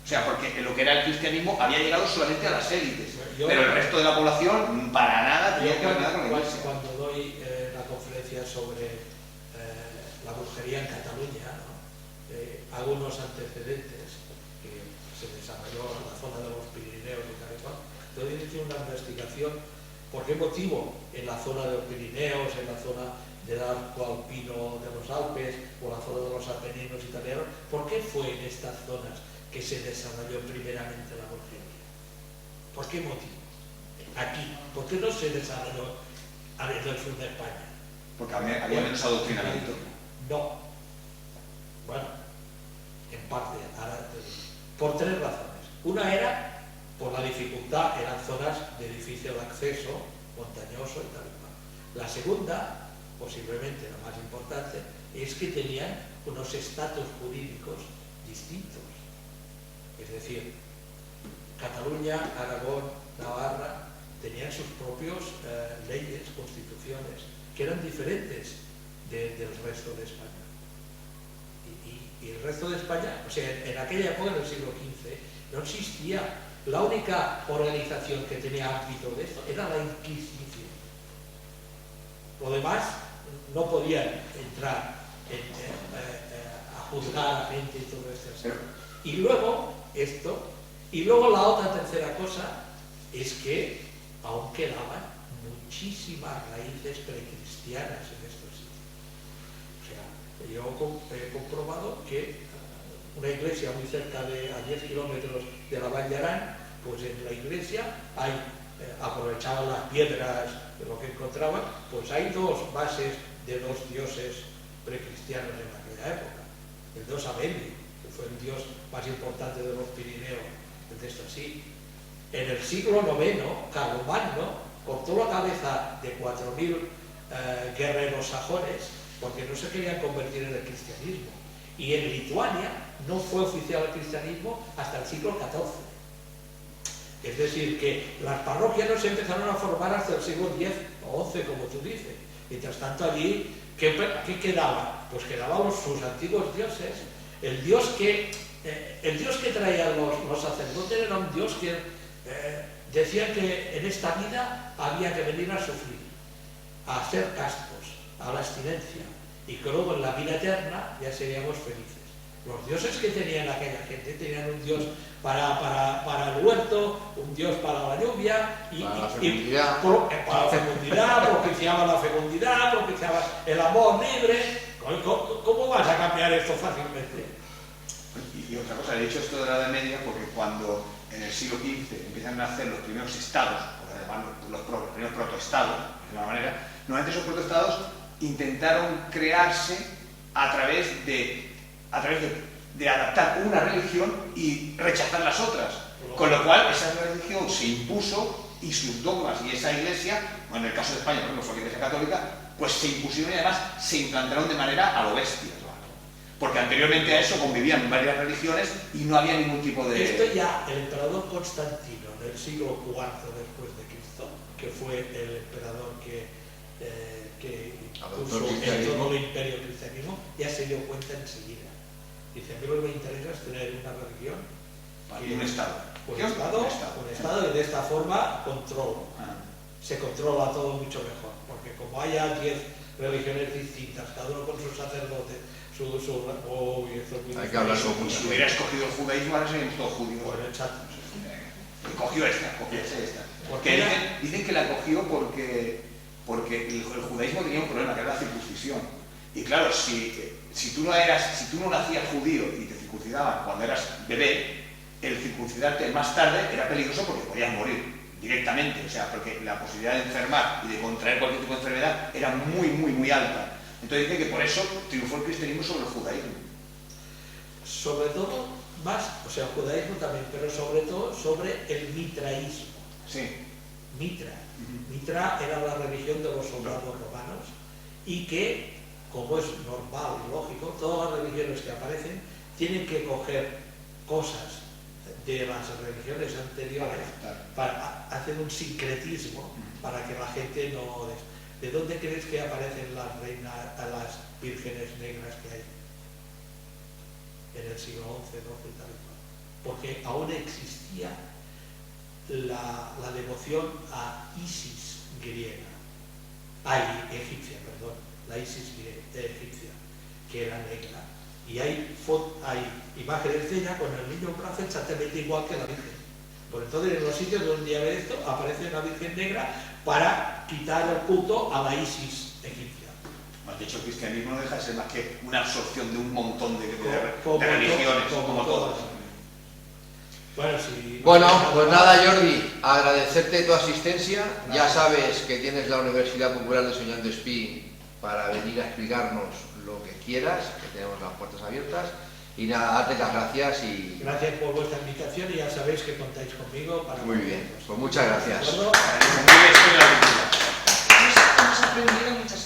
O sea, porque lo que era el cristianismo había llegado solamente a las élites, pero el resto de la población para nada tenía que ver nada con la Iglesia. Cuando doy la conferencia sobre la brujería en Cataluña, ¿no? Hago unos antecedentes que se desarrolló en la zona de los Pirineos y tal y cual. Entonces hice una investigación por qué motivo en la zona de los Pirineos, en la zona del arco alpino de los Alpes o la zona de los Apeninos italianos, ¿por qué fue en estas zonas que se desarrolló primeramente la brujería? ¿Por qué motivo? Aquí, ¿por qué no se desarrolló en el sur de España? Porque había menos adoctrinamiento. No. Bueno, en parte, ahora te digo. Por tres razones. Una era por la dificultad, eran zonas de difícil acceso, montañoso y tal y cual. La segunda, posiblemente la más importante, es que tenían unos estatus jurídicos distintos. Es decir, Cataluña, Aragón, Navarra tenían sus propios leyes, constituciones, que eran diferentes del resto de España. Y el resto de España, o sea, en aquella época, en el siglo XV, no existía. La única organización que tenía ámbito de esto era la Inquisición. Lo demás no podían entrar a juzgar a gente y todo esto. Y luego esto, y luego la otra tercera cosa es que aún quedaban muchísimas raíces precristianas en estos sitios. O sea, yo he comprobado que una iglesia muy cerca de, a 10 kilómetros de la Vall d'Aran, pues en la iglesia hay, aprovechaban las piedras de lo que encontraban, pues hay dos bases de dos dioses precristianos en aquella época. El dios Abendi, que fue el dios más importante de los Pirineos, de esto así. En el siglo IX, Carlomagno cortó la cabeza de 4.000 guerreros sajones porque no se querían convertir en el cristianismo. Y en Lituania no fue oficial el cristianismo hasta el siglo XIV. Es decir, que las parroquias no se empezaron a formar hasta el siglo X o XI, como tú dices. Mientras tanto allí, ¿qué quedaba? Pues quedaban sus antiguos dioses. El dios que traían los sacerdotes era un dios que decía que en esta vida había que venir a sufrir, a ser castos, a la abstinencia, y que luego en la vida eterna ya seríamos felices. Los dioses que tenían aquella gente tenían un dios para el huerto, un dios para la lluvia y para la fecundidad, propiciaba la fecundidad, propiciaba el amor libre. ¿Cómo vas a cambiar esto fácilmente? Y otra cosa, he dicho esto de la Edad Media porque cuando en el siglo XV empiezan a nacer los primeros estados, los primeros protoestados, de alguna manera, normalmente esos protoestados intentaron crearse a través de adaptar una religión y rechazar las otras. Con lo cual, esa religión se impuso y sus dogmas y esa iglesia, bueno, en el caso de España, por ejemplo, fue la Iglesia Católica, pues se impusieron y además se implantaron de manera a lo bestia. Porque anteriormente a eso convivían varias religiones y no había ningún tipo de... Esto ya el emperador Constantino, en el siglo IV después de Cristo, que fue el emperador que puso en todo el imperio cristianismo, ya se dio cuenta enseguida. Dice, a mí lo que me interesa es tener una religión y un Estado. Un Estado y de esta forma controlo. Se controla todo mucho mejor, porque como haya 10 religiones distintas, cada uno con sus sacerdotes, hay que hablar con mucho. Si hubiera escogido el judaísmo, ahora seríamos todos judíos. Bueno, exacto. Cogió esta. Porque dicen que la cogió porque el judaísmo tenía un problema, que era la circuncisión. Y claro, si tú no nacías judío y te circuncidaban cuando eras bebé, el circuncidarte más tarde era peligroso porque podías morir directamente. O sea, porque la posibilidad de enfermar y de contraer cualquier tipo de enfermedad era muy, muy, muy alta. Entonces dice que por eso triunfó el cristianismo sobre el judaísmo. Sobre todo, más, o sea, el judaísmo también, pero sobre todo sobre el mitraísmo. Sí. Mitra. Mitra era la religión de los soldados romanos y que, como es normal y lógico, todas las religiones que aparecen tienen que coger cosas de las religiones anteriores para hacer un sincretismo para que la gente no... ¿De dónde crees que aparecen las reinas, las vírgenes negras que hay en el siglo XI, XII y tal y cual? Porque aún existía la devoción a Isis griega, egipcia, perdón, la Isis egipcia, que era negra. Y hay imágenes de ella con el niño en brazos exactamente igual que la Virgen. Por entonces, en los sitios donde ya ve esto, aparece una Virgen negra para quitar el culto a la Isis egipcia. De hecho, el cristianismo no deja de ser más que una absorción de un montón de religiones, como todas. Bueno, pues nada, Jordi, agradecerte tu asistencia. Ya sabes que tienes la Universidad Popular de Soñando Despí para venir a explicarnos lo que quieras, que tenemos las puertas abiertas. Y nada, darte las gracias y... Gracias por vuestra invitación y ya sabéis que contáis conmigo para... Muy bien, pues muchas gracias. Hemos aprendido muchas